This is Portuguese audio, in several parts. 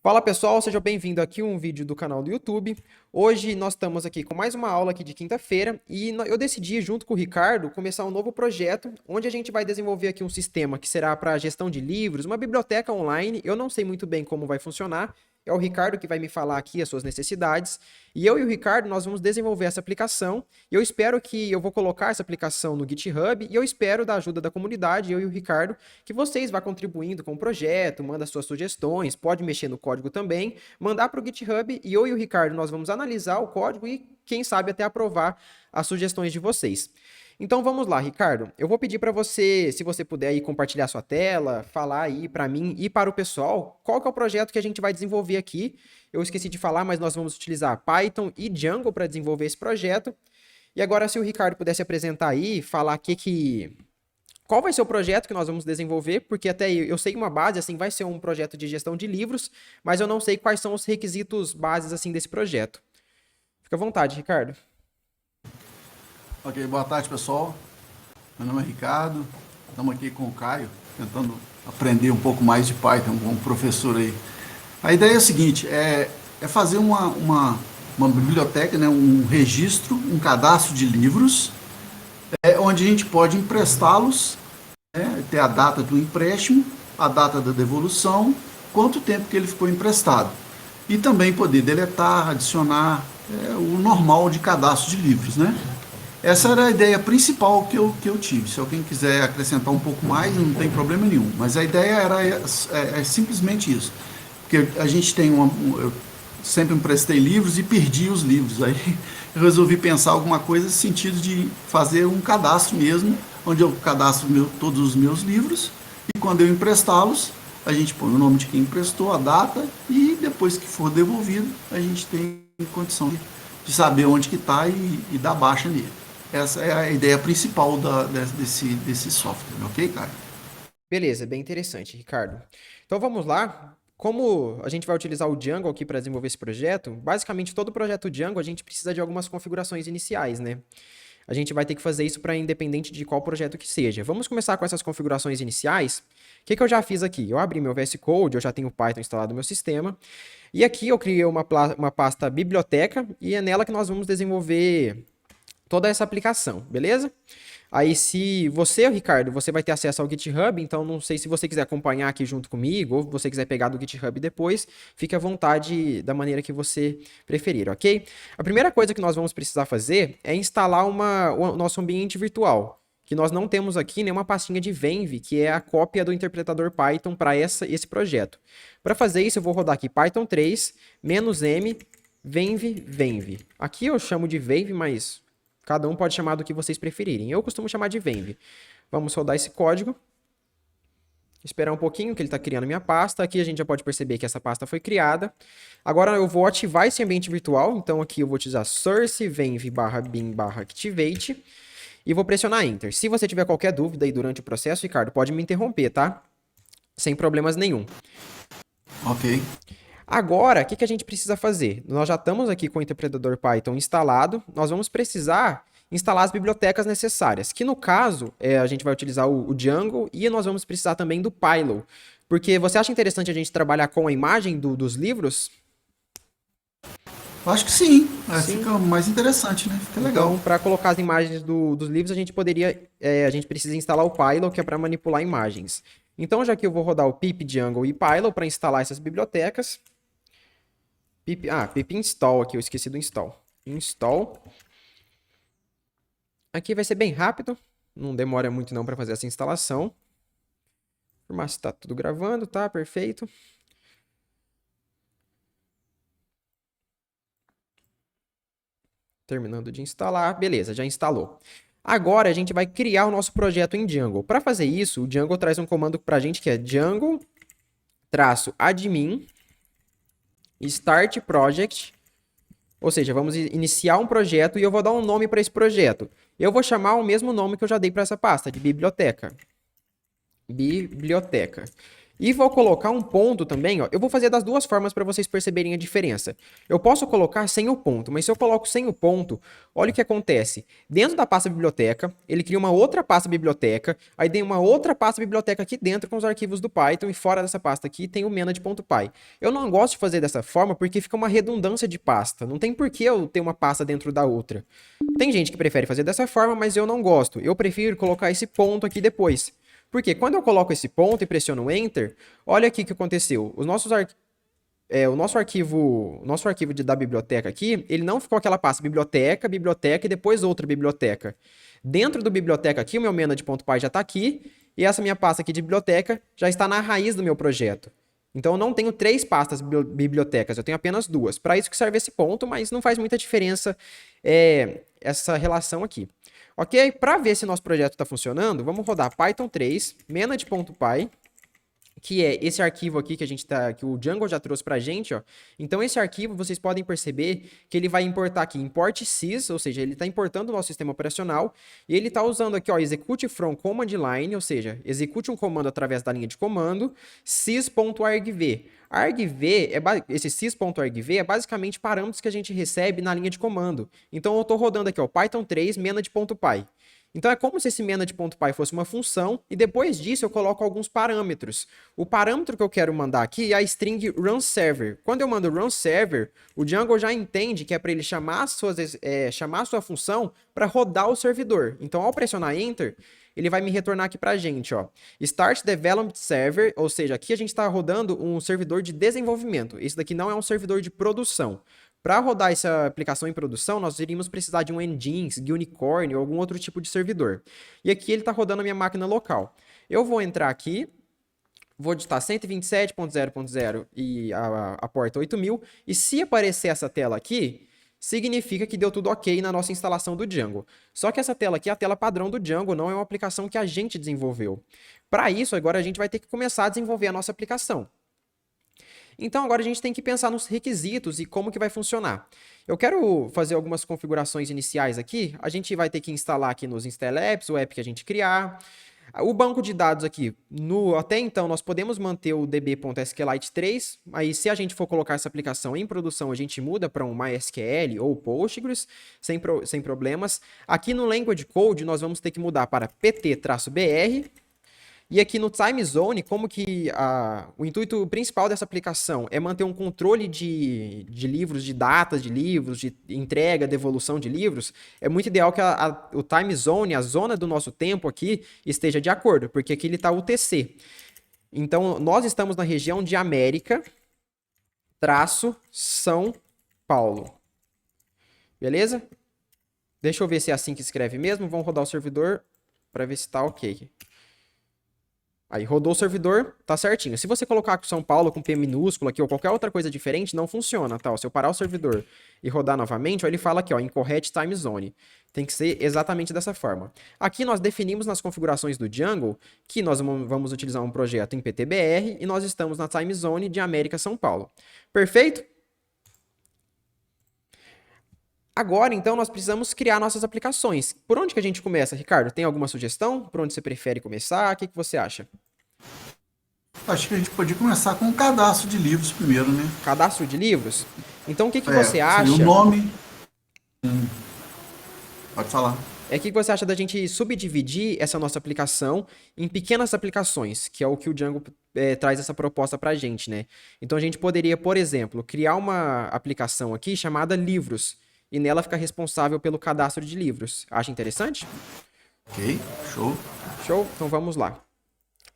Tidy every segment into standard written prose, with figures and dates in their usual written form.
Fala pessoal, seja bem-vindo aqui a um vídeo do canal do YouTube. Hoje nós estamos aqui com mais uma aula aqui de quinta-feira e eu decidi, junto com o Ricardo, começar um novo projeto onde a gente vai desenvolver aqui um sistema que será para gestão de livros, uma biblioteca online. Eu não sei muito bem como vai funcionar, é o Ricardo que vai me falar aqui as suas necessidades. E eu e o Ricardo, nós vamos desenvolver essa aplicação. E eu espero que eu vou colocar essa aplicação no GitHub e eu espero da ajuda da comunidade, eu e o Ricardo, que vocês vá contribuindo com o projeto, manda suas sugestões, pode mexer no código também, mandar para o GitHub e eu e o Ricardo nós vamos analisar o código e quem sabe até aprovar as sugestões de vocês. Então vamos lá, Ricardo. Eu vou pedir para você, se você puder aí compartilhar sua tela, falar aí para mim e para o pessoal, qual que é o projeto que a gente vai desenvolver aqui. Eu esqueci de falar, mas nós vamos utilizar Python e Django para desenvolver esse projeto. E agora, se o Ricardo pudesse apresentar aí, falar qual vai ser o projeto que nós vamos desenvolver, porque até eu sei uma base, assim, vai ser um projeto de gestão de livros, mas eu não sei quais são os requisitos bases, assim, desse projeto. Fica à vontade, Ricardo. Ok, boa tarde pessoal, meu nome é Ricardo, estamos aqui com o Caio, tentando aprender um pouco mais de Python com o professor aí. A ideia é a seguinte, é fazer uma biblioteca, né, um registro, um cadastro de livros, onde a gente pode emprestá-los, né, ter a data do empréstimo, a data da devolução, quanto tempo que ele ficou emprestado. E também poder deletar, adicionar o normal de cadastro de livros, né? Essa era a ideia principal que eu tive. Se alguém quiser acrescentar um pouco mais, não tem problema nenhum. Mas a ideia é simplesmente isso. Porque a gente tem eu sempre emprestei livros e perdi os livros. Aí eu resolvi pensar alguma coisa no sentido de fazer um cadastro mesmo, onde eu cadastro todos os meus livros e quando eu emprestá-los, a gente põe o nome de quem emprestou, a data e depois que for devolvido, a gente tem condição de saber onde que está e dar baixa nele. Essa é a ideia principal desse software, ok, cara? Beleza, bem interessante, Ricardo. Então vamos lá. Como a gente vai utilizar o Django aqui para desenvolver esse projeto, basicamente todo projeto Django a gente precisa de algumas configurações iniciais, né? A gente vai ter que fazer isso para independente de qual projeto que seja. Vamos começar com essas configurações iniciais. O que eu já fiz aqui? Eu abri meu VS Code, eu já tenho o Python instalado no meu sistema. E aqui eu criei uma pasta biblioteca e é nela que nós vamos desenvolver toda essa aplicação, beleza? Aí se você, Ricardo, você vai ter acesso ao GitHub, então não sei se você quiser acompanhar aqui junto comigo, ou você quiser pegar do GitHub depois, fique à vontade da maneira que você preferir, ok? A primeira coisa que nós vamos precisar fazer é instalar o nosso ambiente virtual, que nós não temos aqui nenhuma pastinha de Venv, que é a cópia do interpretador Python para esse projeto. Para fazer isso, eu vou rodar aqui Python 3, "-m, venv. Aqui eu chamo de Venv, mas cada um pode chamar do que vocês preferirem. Eu costumo chamar de Venv. Vamos rodar esse código. Esperar um pouquinho que ele está criando minha pasta. Aqui a gente já pode perceber que essa pasta foi criada. Agora eu vou ativar esse ambiente virtual. Então aqui eu vou utilizar source venv /bin/activate e vou pressionar Enter. Se você tiver qualquer dúvida aí durante o processo, Ricardo, pode me interromper, tá? Sem problemas nenhum. Ok. Agora, o que a gente precisa fazer? Nós já estamos aqui com o interpretador Python instalado, nós vamos precisar instalar as bibliotecas necessárias, que no caso, a gente vai utilizar o Django e nós vamos precisar também do Pylo, porque você acha interessante a gente trabalhar com a imagem dos livros? Eu acho que sim. Sim. Fica mais interessante, né? Fica legal. Então, para colocar as imagens dos livros, a gente precisa instalar o Pylo, que é para manipular imagens. Então, já que eu vou rodar o pip Django e Pylo para instalar essas bibliotecas, pip install aqui, eu esqueci do install. Install. Aqui vai ser bem rápido, não demora muito não para fazer essa instalação. Confirmar se está tudo gravando, tá? Perfeito. Terminando de instalar, beleza, já instalou. Agora a gente vai criar o nosso projeto em Django. Para fazer isso, o Django traz um comando para a gente que é Django-admin Start Project, ou seja, vamos iniciar um projeto e eu vou dar um nome para esse projeto. Eu vou chamar o mesmo nome que eu já dei para essa pasta, de biblioteca. Biblioteca. E vou colocar um ponto também, ó. Eu vou fazer das duas formas para vocês perceberem a diferença. Eu posso colocar sem o ponto, mas se eu coloco sem o ponto, olha o que acontece. Dentro da pasta biblioteca, ele cria uma outra pasta biblioteca, aí tem uma outra pasta biblioteca aqui dentro com os arquivos do Python e fora dessa pasta aqui tem o manage.py. Eu não gosto de fazer dessa forma porque fica uma redundância de pasta. Não tem por que eu ter uma pasta dentro da outra. Tem gente que prefere fazer dessa forma, mas eu não gosto. Eu prefiro colocar esse ponto aqui depois. Porque quando eu coloco esse ponto e pressiono Enter, olha aqui o que aconteceu. O nosso arquivo da biblioteca aqui, ele não ficou aquela pasta biblioteca, biblioteca e depois outra biblioteca. Dentro do biblioteca aqui, o meu manage.py já está aqui, e essa minha pasta aqui de biblioteca já está na raiz do meu projeto. Então eu não tenho 3 pastas bibliotecas, eu tenho apenas 2. Para isso que serve esse ponto, mas não faz muita diferença essa relação aqui. Ok? Para ver se nosso projeto está funcionando, vamos rodar Python 3, manage.py, que é esse arquivo aqui que o Django já trouxe pra gente, ó. Então esse arquivo, vocês podem perceber que ele vai importar aqui import sys, ou seja, ele está importando o nosso sistema operacional, e ele está usando aqui, ó, execute from command line, ou seja, execute um comando através da linha de comando, sys.argv. Argv, esse sys.argv é basicamente parâmetros que a gente recebe na linha de comando. Então eu estou rodando aqui, ó, Python 3 manage.py. Então é como se esse manage.py fosse uma função e depois disso eu coloco alguns parâmetros. O parâmetro que eu quero mandar aqui é a string runServer. Quando eu mando runServer, o Django já entende que é para ele chamar a sua função para rodar o servidor. Então ao pressionar Enter, ele vai me retornar aqui para a gente, ó. Start Development Server, ou seja, aqui a gente está rodando um servidor de desenvolvimento. Esse daqui não é um servidor de produção. Para rodar essa aplicação em produção, nós iríamos precisar de um Nginx, Unicorn ou algum outro tipo de servidor. E aqui ele está rodando a minha máquina local. Eu vou entrar aqui, vou digitar 127.0.0 e a porta 8000. E se aparecer essa tela aqui, significa que deu tudo ok na nossa instalação do Django. Só que essa tela aqui é a tela padrão do Django, não é uma aplicação que a gente desenvolveu. Para isso, agora a gente vai ter que começar a desenvolver a nossa aplicação. Então agora a gente tem que pensar nos requisitos e como que vai funcionar. Eu quero fazer algumas configurações iniciais aqui. A gente vai ter que instalar aqui nos Install Apps o app que a gente criar. O banco de dados aqui, até então nós podemos manter o db.sqlite 3, aí se a gente for colocar essa aplicação em produção, a gente muda para um MySQL ou Postgres, sem problemas. Aqui no Language Code nós vamos ter que mudar para pt-br. E aqui no Time Zone, como que o intuito principal dessa aplicação é manter um controle de livros, de datas de livros, de entrega, devolução de livros, é muito ideal que o Time Zone, a zona do nosso tempo aqui, esteja de acordo, porque aqui ele está UTC. Então, nós estamos na região de América, São Paulo. Beleza? Deixa eu ver se é assim que escreve mesmo. Vamos rodar o servidor para ver se está ok. Aí rodou o servidor, tá certinho. Se você colocar com São Paulo com P minúsculo aqui ou qualquer outra coisa diferente, não funciona, tá? Se eu parar o servidor e rodar novamente, ó, ele fala aqui, ó, incorrect time zone. Tem que ser exatamente dessa forma. Aqui nós definimos nas configurações do Django que nós vamos utilizar um projeto em PTBR e nós estamos na time zone de América São Paulo. Perfeito? Agora, então, nós precisamos criar nossas aplicações. Por onde que a gente começa, Ricardo? Tem alguma sugestão? Por onde você prefere começar? O que você acha? Acho que a gente podia começar com um cadastro de livros primeiro, né? Cadastro de livros? Então, o que você acha? O nome. Pode falar. O que você acha da gente subdividir essa nossa aplicação em pequenas aplicações, que é o que o Django traz essa proposta para a gente, né? Então, a gente poderia, por exemplo, criar uma aplicação aqui chamada Livros, e nela ficar responsável pelo cadastro de livros. Acha interessante? Ok, show. Show? Então, vamos lá.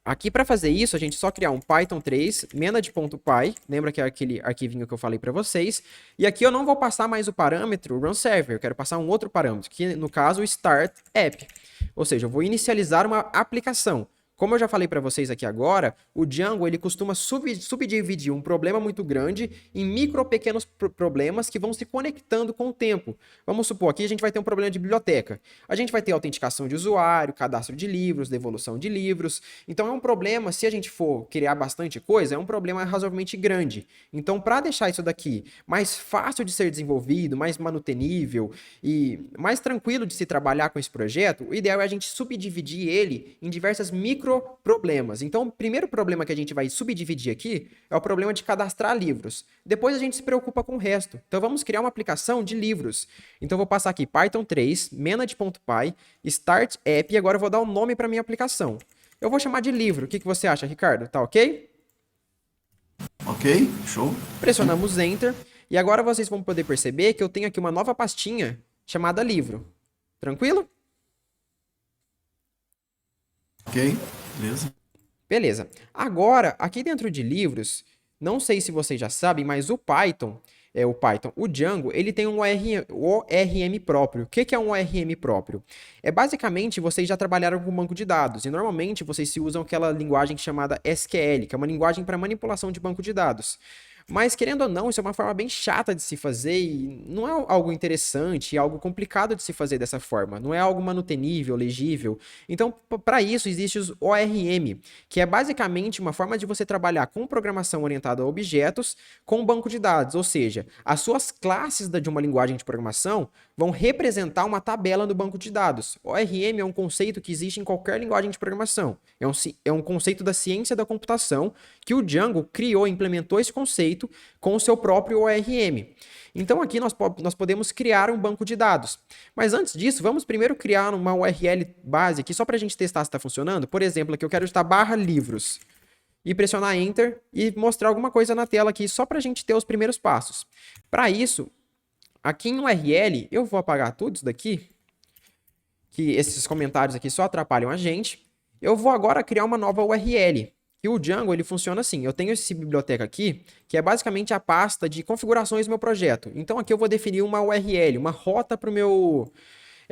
Aqui, para fazer isso, a gente só criar um Python 3, manage.py, lembra que é aquele arquivinho que eu falei para vocês, e aqui eu não vou passar mais o parâmetro runServer, eu quero passar um outro parâmetro, que no caso o start app, ou seja, eu vou inicializar uma aplicação. Como eu já falei para vocês aqui agora, o Django ele costuma subdividir um problema muito grande em pequenos problemas que vão se conectando com o tempo. Vamos supor, aqui a gente vai ter um problema de biblioteca. A gente vai ter autenticação de usuário, cadastro de livros, devolução de livros. Então é um problema, se a gente for criar bastante coisa, é um problema razoavelmente grande. Então, para deixar isso daqui mais fácil de ser desenvolvido, mais manutenível e mais tranquilo de se trabalhar com esse projeto, o ideal é a gente subdividir ele em diversas microproblemas. Então, o primeiro problema que a gente vai subdividir aqui é o problema de cadastrar livros. Depois a gente se preocupa com o resto. Então, vamos criar uma aplicação de livros. Então, eu vou passar aqui Python 3, manage.py, start app, e agora eu vou dar um nome para minha aplicação. Eu vou chamar de livro. O que você acha, Ricardo? Tá ok? Ok, show. Pressionamos Enter. E agora vocês vão poder perceber que eu tenho aqui uma nova pastinha chamada livro. Tranquilo? Ok, beleza. Beleza. Agora, aqui dentro de livros, não sei se vocês já sabem, mas o Python, o Django, ele tem um ORM próprio. O que é um ORM próprio? É basicamente, vocês já trabalharam com banco de dados, e normalmente vocês se usam aquela linguagem chamada SQL, que é uma linguagem para manipulação de banco de dados. Mas, querendo ou não, isso é uma forma bem chata de se fazer e não é algo interessante, é algo complicado de se fazer dessa forma. Não é algo manutenível, legível. Então, para isso, existe os ORM, que é basicamente uma forma de você trabalhar com programação orientada a objetos com banco de dados. Ou seja, as suas classes de uma linguagem de programação vão representar uma tabela no banco de dados. ORM é um conceito que existe em qualquer linguagem de programação. É um conceito da ciência da computação que o Django criou, implementou esse conceito com o seu próprio ORM. Então aqui nós podemos criar um banco de dados. Mas antes disso, vamos primeiro criar uma URL base aqui, só para a gente testar se está funcionando. Por exemplo, aqui eu quero digitar /livros e pressionar Enter e mostrar alguma coisa na tela aqui, só para a gente ter os primeiros passos. Para isso, aqui em URL, eu vou apagar tudo isso daqui, que esses comentários aqui só atrapalham a gente. Eu vou agora criar uma nova URL. E o Django, ele funciona assim. Eu tenho essa biblioteca aqui, que é basicamente a pasta de configurações do meu projeto. Então, aqui eu vou definir uma URL, uma rota para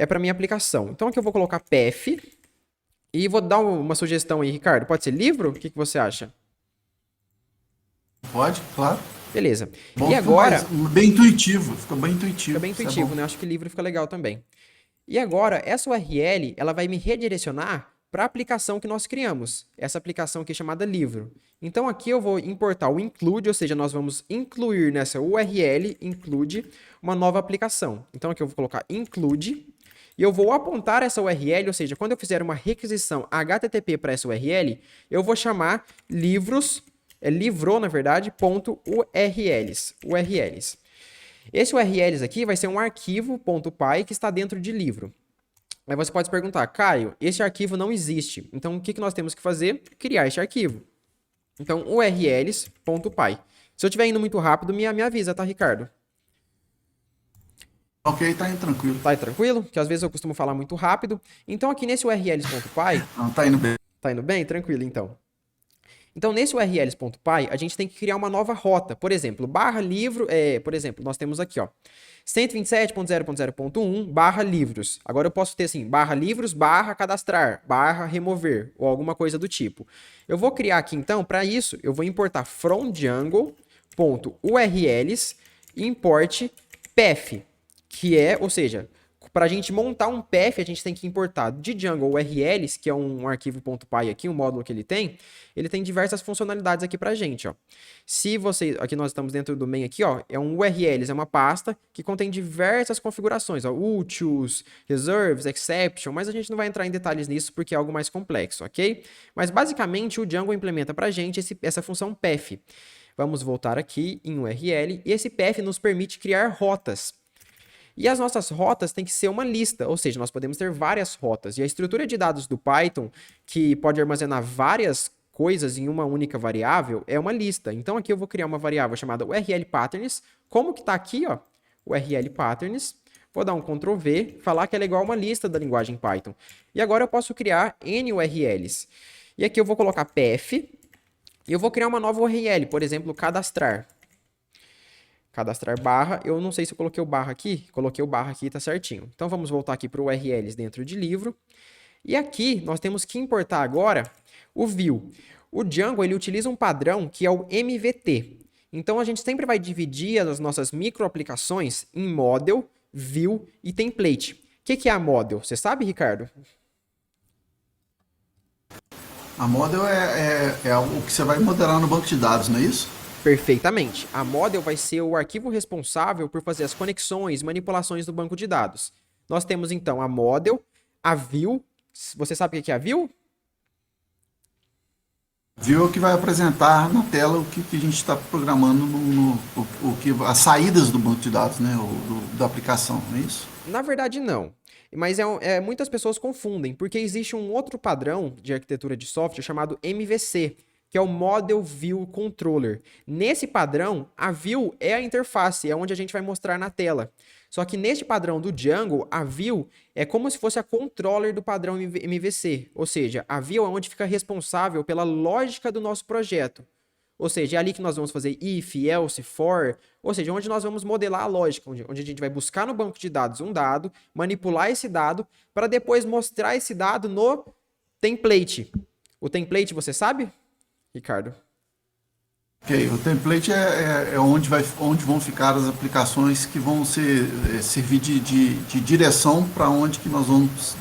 para minha aplicação. Então, aqui eu vou colocar path e vou dar uma sugestão aí, Ricardo. Pode ser livro? O que você acha? Pode, claro. Beleza. Bom, E agora... bem intuitivo, fica bem intuitivo. Fica bem intuitivo, né? Acho que livro fica legal também. E agora, essa URL, ela vai me redirecionar para a aplicação que nós criamos. Essa aplicação aqui é chamada livro. Então, aqui eu vou importar o include, ou seja, nós vamos incluir nessa URL, include, uma nova aplicação. Então, aqui eu vou colocar include, e eu vou apontar essa URL, ou seja, quando eu fizer uma requisição HTTP para essa URL, eu vou chamar livros, livrou, na verdade, .urls. Esse URLs aqui vai ser um arquivo .py que está dentro de livro. Aí você pode se perguntar, Caio, esse arquivo não existe. Então, o que nós temos que fazer? Criar esse arquivo. Então, urls.py. Se eu estiver indo muito rápido, me avisa, tá, Ricardo? Ok, tá indo tranquilo. Tá aí tranquilo? Que às vezes eu costumo falar muito rápido. Então, aqui nesse urls.py... Não, tá indo bem. Tá indo bem? Tranquilo, então. Então, nesse urls.py, a gente tem que criar uma nova rota. Por exemplo, /livro... por exemplo, nós temos aqui, ó. 127.0.0.1 /livros. Agora eu posso ter assim, /livros, /cadastrar, /remover, ou alguma coisa do tipo. Eu vou criar aqui então, para isso, eu vou importar from Django.urls import path, que é, ou seja, para a gente montar um path, a gente tem que importar de Django URLs, que é um arquivo .py aqui, um módulo que ele tem diversas funcionalidades aqui pra gente, ó. Se você, aqui nós estamos dentro do main aqui, ó, é um URLs, é uma pasta que contém diversas configurações, ó, utils, reserves, exception, mas a gente não vai entrar em detalhes nisso porque é algo mais complexo, ok? Mas basicamente o Django implementa pra gente essa função path. Vamos voltar aqui em URL, e esse path nos permite criar rotas. E as nossas rotas têm que ser uma lista, ou seja, nós podemos ter várias rotas. E a estrutura de dados do Python, que pode armazenar várias coisas em uma única variável, é uma lista. Então aqui eu vou criar uma variável chamada urlPatterns, como que está aqui, ó, urlPatterns. Vou dar um Ctrl V, falar que ela é igual a uma lista da linguagem Python. E agora eu posso criar N URLs. E aqui eu vou colocar path, e eu vou criar uma nova URL, por exemplo, cadastrar. Cadastrar barra, eu não sei se eu coloquei o barra aqui, coloquei o barra aqui, tá certinho. Então vamos voltar aqui para o URLs dentro de livro. E aqui nós temos que importar agora o view. O Django, ele utiliza um padrão que é o MVT. Então a gente sempre vai dividir as nossas microaplicações em model, view e template. O que é a model? Você sabe, Ricardo? A model é o que você vai modelar no banco de dados, não é isso? Perfeitamente. A model vai ser o arquivo responsável por fazer as conexões, manipulações do banco de dados. Nós temos então a model, a view. Você sabe o que é a view? View é o que vai apresentar na tela o que a gente está programando as saídas do banco de dados, né? Da aplicação, não é isso? Na verdade, não. Mas muitas pessoas confundem, porque existe um outro padrão de arquitetura de software chamado MVC, que é o Model View Controller. Nesse padrão, a view é a interface, é onde a gente vai mostrar na tela. Só que neste padrão do Django, a view é como se fosse a controller do padrão MVC. Ou seja, a view é onde fica responsável pela lógica do nosso projeto. Ou seja, é ali que nós vamos fazer if, else, for, ou seja, onde nós vamos modelar a lógica, onde a gente vai buscar no banco de dados um dado, manipular esse dado, para depois mostrar esse dado no template. O template, você sabe, Ricardo? Ok, o template é onde vão ficar as aplicações que vão servir de direção para onde que nós vamos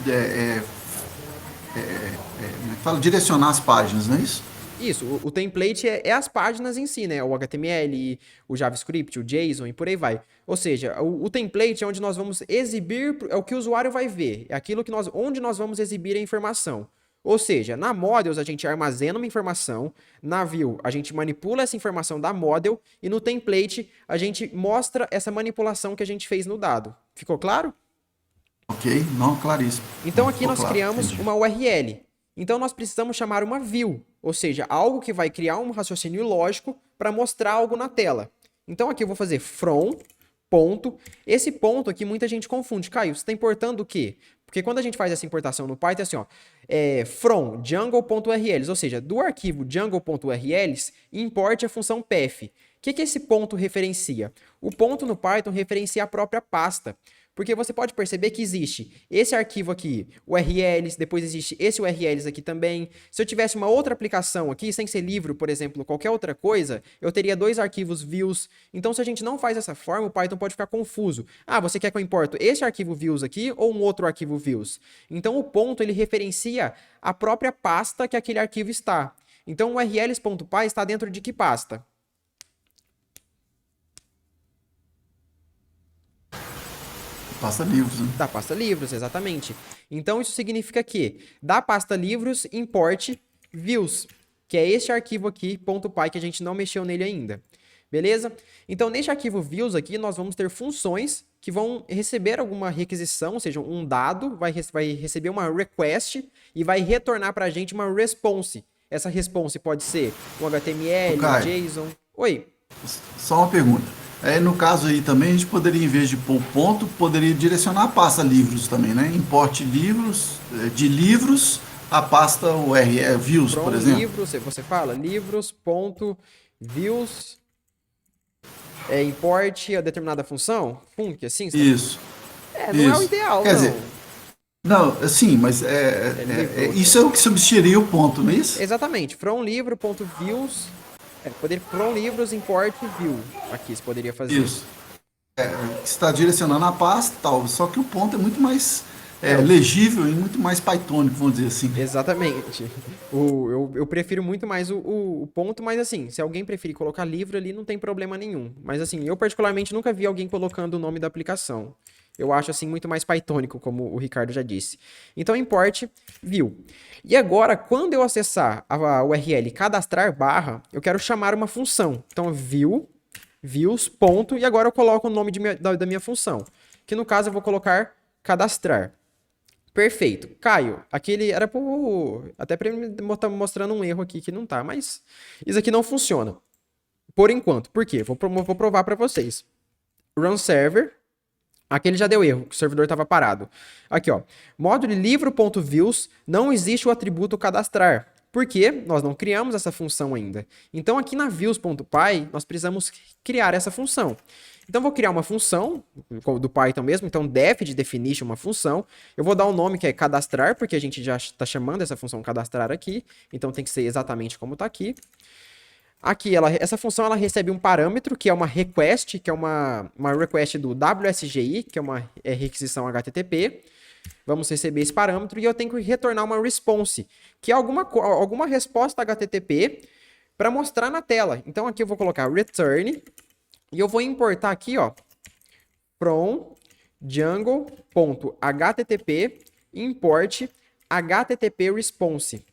direcionar as páginas, não é isso? Isso, o template é as páginas em si, né? O HTML, o JavaScript, o JSON e por aí vai. Ou seja, o template é onde nós vamos exibir, é o que o usuário vai ver, é aquilo onde nós vamos exibir a informação. Ou seja, na Models a gente armazena uma informação, na View a gente manipula essa informação da Model e no template a gente mostra essa manipulação que a gente fez no dado. Ficou claro? Ok, não, claríssimo. Então Não, aqui ficou nós claro, criamos entendi. uma URL. Então nós precisamos chamar uma view, ou seja, algo que vai criar um raciocínio lógico para mostrar algo na tela. Então aqui eu vou fazer from, ponto. Esse ponto aqui muita gente confunde. Caio, você está importando o quê? Porque quando a gente faz essa importação no Python, é assim, ó, from django.urls, ou seja, do arquivo django.urls, importe a função path. O que esse ponto referencia? O ponto no Python referencia a própria pasta. Porque você pode perceber que existe esse arquivo aqui, URLs, depois existe esse URLs aqui também. Se eu tivesse uma outra aplicação aqui, sem ser livro, por exemplo, qualquer outra coisa, eu teria dois arquivos views. Então, se a gente não faz dessa forma, o Python pode ficar confuso. Ah, você quer que eu importe esse arquivo views aqui ou um outro arquivo views? Então, o ponto, ele referencia a própria pasta que aquele arquivo está. Então, o urls.py está dentro de que pasta? Pasta livros, né? Da pasta livros, exatamente. Então, isso significa que da pasta livros, importe views, que é este arquivo aqui, .py, que a gente não mexeu nele ainda. Beleza? Então, neste arquivo views aqui, nós vamos ter funções que vão receber alguma requisição, ou seja, um dado vai receber uma request e vai retornar para a gente uma response. Essa response pode ser um HTML, um Caio, JSON. Oi. só uma pergunta. No caso aí também, a gente poderia, em vez de pôr ponto, poderia direcionar a pasta livros também, né? Importe livros, de livros, a pasta URL, views, por From exemplo. livros, você fala livros.views, importe a determinada função, func, assim, você tá... Isso, Não é o isso. ideal, Quer dizer, não. não, sim, mas Livro, isso é o que substituiria o ponto, não é isso? exatamente, from livro.views, from livros, import view, aqui você poderia fazer. Isso. Está direcionando a pasta, tal, só que o ponto é muito mais É, legível e muito mais pythonico, vamos dizer assim. exatamente. Eu prefiro muito mais o ponto, mas assim, se alguém preferir colocar livro ali, não tem problema nenhum. Mas assim, eu particularmente nunca vi alguém colocando o nome da aplicação. Eu acho assim muito mais pythonico, como o Ricardo já disse. Então, import view. E agora, quando eu acessar a URL cadastrar barra, eu quero chamar uma função. Então, views, ponto, e agora eu coloco o nome da minha função. Que no caso eu vou colocar cadastrar. Perfeito. Caio, aquele era por. Até para ele estar mostrando um erro aqui que não tá, mas isso aqui não funciona. Por enquanto. Por quê? Vou provar para vocês. Run server. Aqui ele já deu erro, que o servidor estava parado. Aqui, ó. Módulo livro.views não existe o atributo cadastrar. Porque nós não criamos essa função ainda. Então, aqui na views.py, nós precisamos criar essa função. Então, vou criar uma função do Python mesmo. Então, def de definition uma função. Eu vou dar um nome que é cadastrar, porque a gente já está chamando essa função cadastrar aqui. Então, tem que ser exatamente como está aqui. Aqui, essa função ela recebe um parâmetro, que é uma request, que é uma request do WSGI, que é uma requisição HTTP. Vamos receber esse parâmetro e eu tenho que retornar uma response, que é alguma resposta HTTP para mostrar na tela. Então, aqui eu vou colocar return e eu vou importar aqui, ó, from django.http import http response.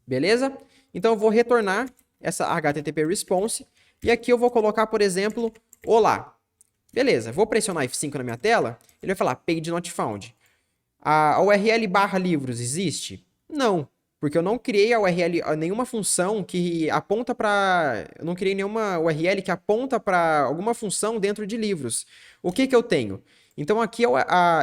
Beleza? Então eu vou retornar essa HTTP response e aqui eu vou colocar, por exemplo, olá. Beleza, vou pressionar F5 na minha tela, ele vai falar page not found. A URL barra livros existe? Não, porque eu não criei a URL, nenhuma função que aponta para... Eu não criei nenhuma URL que aponta para alguma função dentro de livros. O que que eu tenho? Então aqui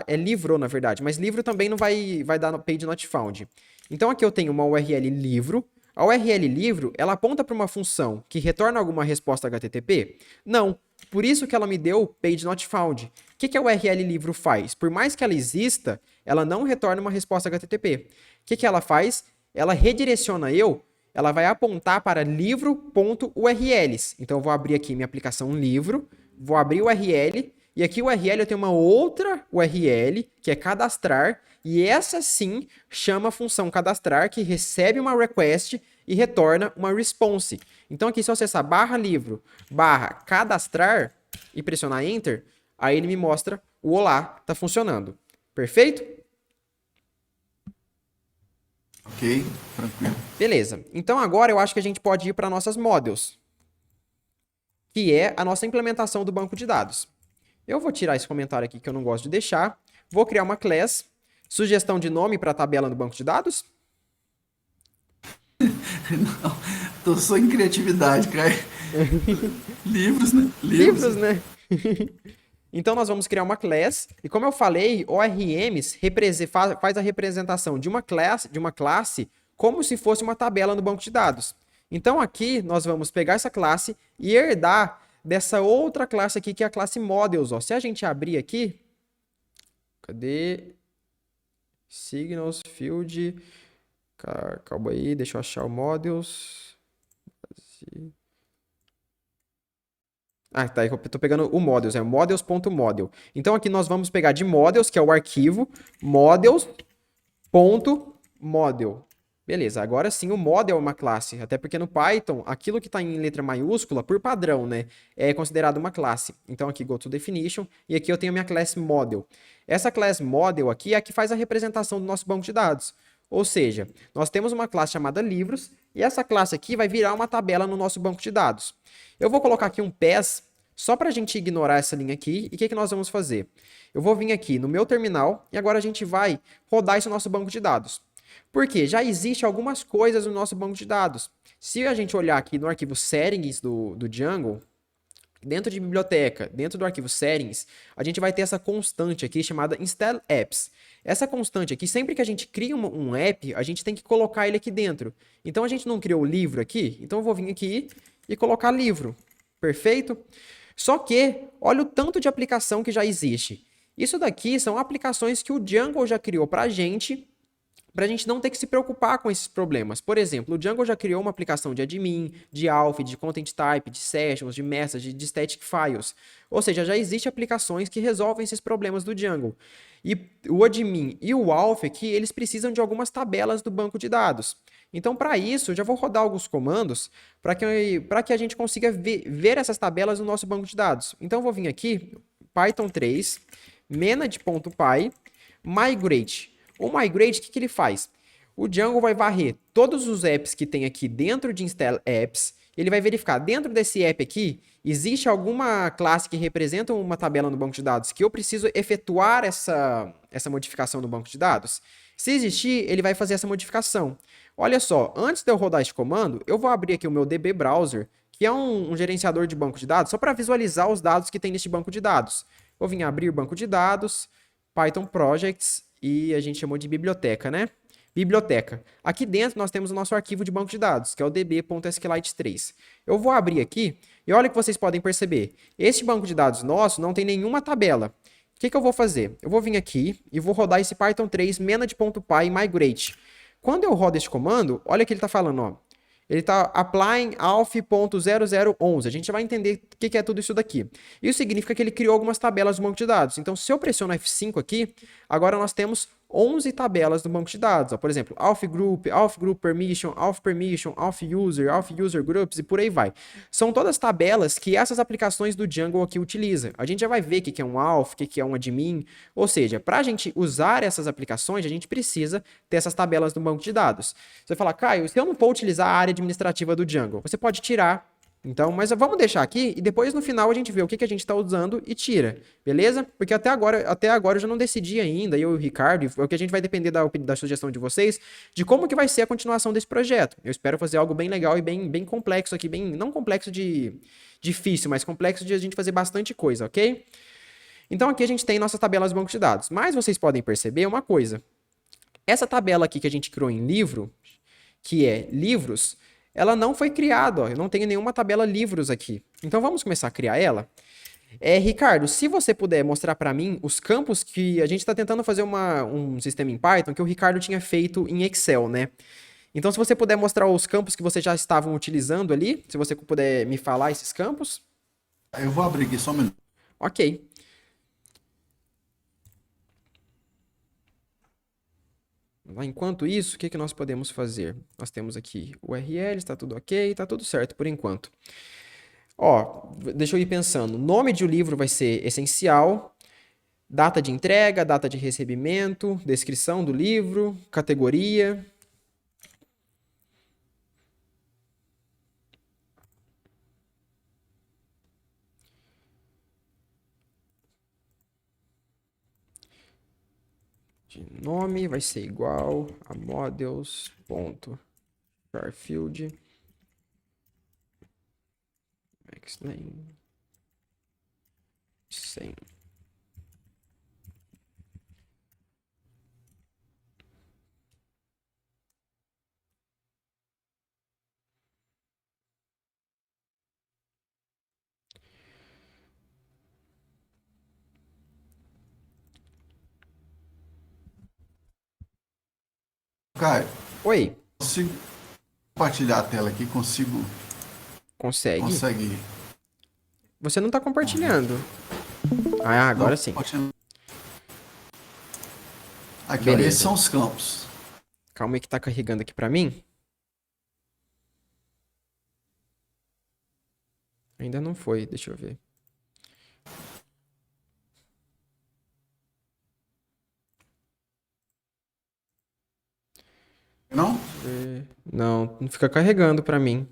é livro, na verdade, mas livro também não vai dar no page not found. Então aqui eu tenho uma URL livro. A URL livro, ela aponta para uma função que retorna alguma resposta HTTP? Não. Por isso que ela me deu page not found. O que que a URL livro faz? Por mais que ela exista, ela não retorna uma resposta HTTP. O que que ela faz? Ela redireciona ela vai apontar para livro.urls. Então eu vou abrir aqui minha aplicação livro, vou abrir o URL, e aqui o URL eu tenho uma outra URL, que é cadastrar, e essa sim chama a função cadastrar, que recebe uma request e retorna uma response. Então aqui se eu acessar barra livro, barra cadastrar e pressionar enter, aí ele me mostra o olá, tá funcionando. Perfeito? Ok, tranquilo. Beleza. Então agora eu acho que a gente pode ir para nossas models, que é a nossa implementação do banco de dados. Eu vou tirar esse comentário aqui que eu não gosto de deixar. Vou criar uma class. Sugestão de nome para a tabela no banco de dados? Não, tô só em criatividade, Caio. Livros, né? Livros, né? Então nós vamos criar uma class. E como eu falei, ORMs faz a representação de uma classe como se fosse uma tabela no banco de dados. Então aqui nós vamos pegar essa classe e herdar dessa outra classe aqui, que é a classe models. Ó. Se a gente abrir aqui, cadê? Signals, field, calma aí, deixa eu achar o models. Ah, tá, eu tô pegando o models, é models.model. Então aqui nós vamos pegar de models, que é o arquivo, models.model. Beleza, agora sim o model é uma classe, até porque no Python, aquilo que está em letra maiúscula, por padrão, né, é considerado uma classe. Então aqui go to definition, e aqui eu tenho a minha class model. Essa class model aqui é a que faz a representação do nosso banco de dados. Ou seja, nós temos uma classe chamada livros, e essa classe aqui vai virar uma tabela no nosso banco de dados. Eu vou colocar aqui um pass, só para a gente ignorar essa linha aqui, e o que que nós vamos fazer? Eu vou vir aqui no meu terminal, e agora a gente vai rodar esse nosso banco de dados. Porque já existe algumas coisas no nosso banco de dados. Se a gente olhar aqui no arquivo settings do Django, dentro de biblioteca, dentro do arquivo settings, a gente vai ter essa constante aqui chamada install apps. Essa constante aqui, sempre que a gente cria um app, a gente tem que colocar ele aqui dentro. Então a gente não criou o livro aqui, então eu vou vir aqui e colocar livro. Perfeito? Só que, olha o tanto de aplicação que já existe. Isso daqui são aplicações que o Django já criou para a gente não ter que se preocupar com esses problemas. Por exemplo, o Django já criou uma aplicação de admin, de auth, de content type, de sessions, de message, de static files. Ou seja, já existem aplicações que resolvem esses problemas do Django. E o admin e o auth aqui, eles precisam de algumas tabelas do banco de dados. Então, para isso, eu já vou rodar alguns comandos para que a gente consiga ver essas tabelas no nosso banco de dados. Então, eu vou vir aqui, Python 3, manage.py, migrate. O migrate, o que ele faz? O Django vai varrer todos os apps que tem aqui dentro de install apps. Ele vai verificar, dentro desse app aqui, existe alguma classe que representa uma tabela no banco de dados que eu preciso efetuar essa modificação no banco de dados? Se existir, ele vai fazer essa modificação. Olha só, antes de eu rodar este comando, eu vou abrir aqui o meu DB Browser, que é um gerenciador de banco de dados, só para visualizar os dados que tem neste banco de dados. Vou vir abrir banco de dados, Python Projects, e a gente chamou de biblioteca, né? Biblioteca. Aqui dentro nós temos o nosso arquivo de banco de dados, que é o db.sqlite3. Eu vou abrir aqui e olha o que vocês podem perceber. Este banco de dados nosso não tem nenhuma tabela. O que eu vou fazer? Eu vou vir aqui e vou rodar esse Python 3 manage.py migrate. Quando eu rodo esse comando, olha o que ele está falando, ó. Ele está applying auth.0011. A gente vai entender o que é tudo isso daqui. Isso significa que ele criou algumas tabelas do banco de dados. Então, se eu pressiono F5 aqui, agora nós temos 11 tabelas do banco de dados. Ó, por exemplo, auth group permission, auth user groups e por aí vai. São todas tabelas que essas aplicações do Django aqui utilizam. A gente já vai ver o que é um auth, o que é um admin. Ou seja, para a gente usar essas aplicações, a gente precisa ter essas tabelas do banco de dados. Você fala, Caio, se eu não for utilizar a área administrativa do Django, você pode tirar. Então, mas vamos deixar aqui e depois no final a gente vê o que a gente está usando e tira, beleza? Porque até agora eu já não decidi ainda, eu e o Ricardo, o que a gente vai depender da sugestão de vocês, de como que vai ser a continuação desse projeto. Eu espero fazer algo bem legal e bem complexo aqui, não complexo de difícil, mas complexo de a gente fazer bastante coisa, ok? Então aqui a gente tem nossas tabelas do banco de dados, mas vocês podem perceber uma coisa. Essa tabela aqui que a gente criou em livro, que é livros, ela não foi criada, ó. Eu não tenho nenhuma tabela livros aqui. Então vamos começar a criar ela. Ricardo, se você puder mostrar para mim os campos que a gente está tentando fazer um sistema em Python que o Ricardo tinha feito em Excel, né? Então se você puder mostrar os campos que vocês já estavam utilizando ali, se você puder me falar esses campos. Eu vou abrir aqui só um minuto. Ok. Enquanto isso, o que nós podemos fazer? Nós temos aqui o URL, está tudo ok, está tudo certo por enquanto. Ó, deixa eu ir pensando. Nome de um livro vai ser essencial, data de entrega, data de recebimento, descrição do livro, categoria. De nome vai ser igual a models.charfield. Explain. 100. Caio, Oi, consigo compartilhar a tela aqui? consegue? Consegue? Você não está compartilhando. Ah, agora Não, sim. Aqui, ó, Beleza. esses são os campos. Calma aí que tá carregando aqui para mim. Ainda não foi, deixa eu ver. Não? Não, não fica carregando para mim.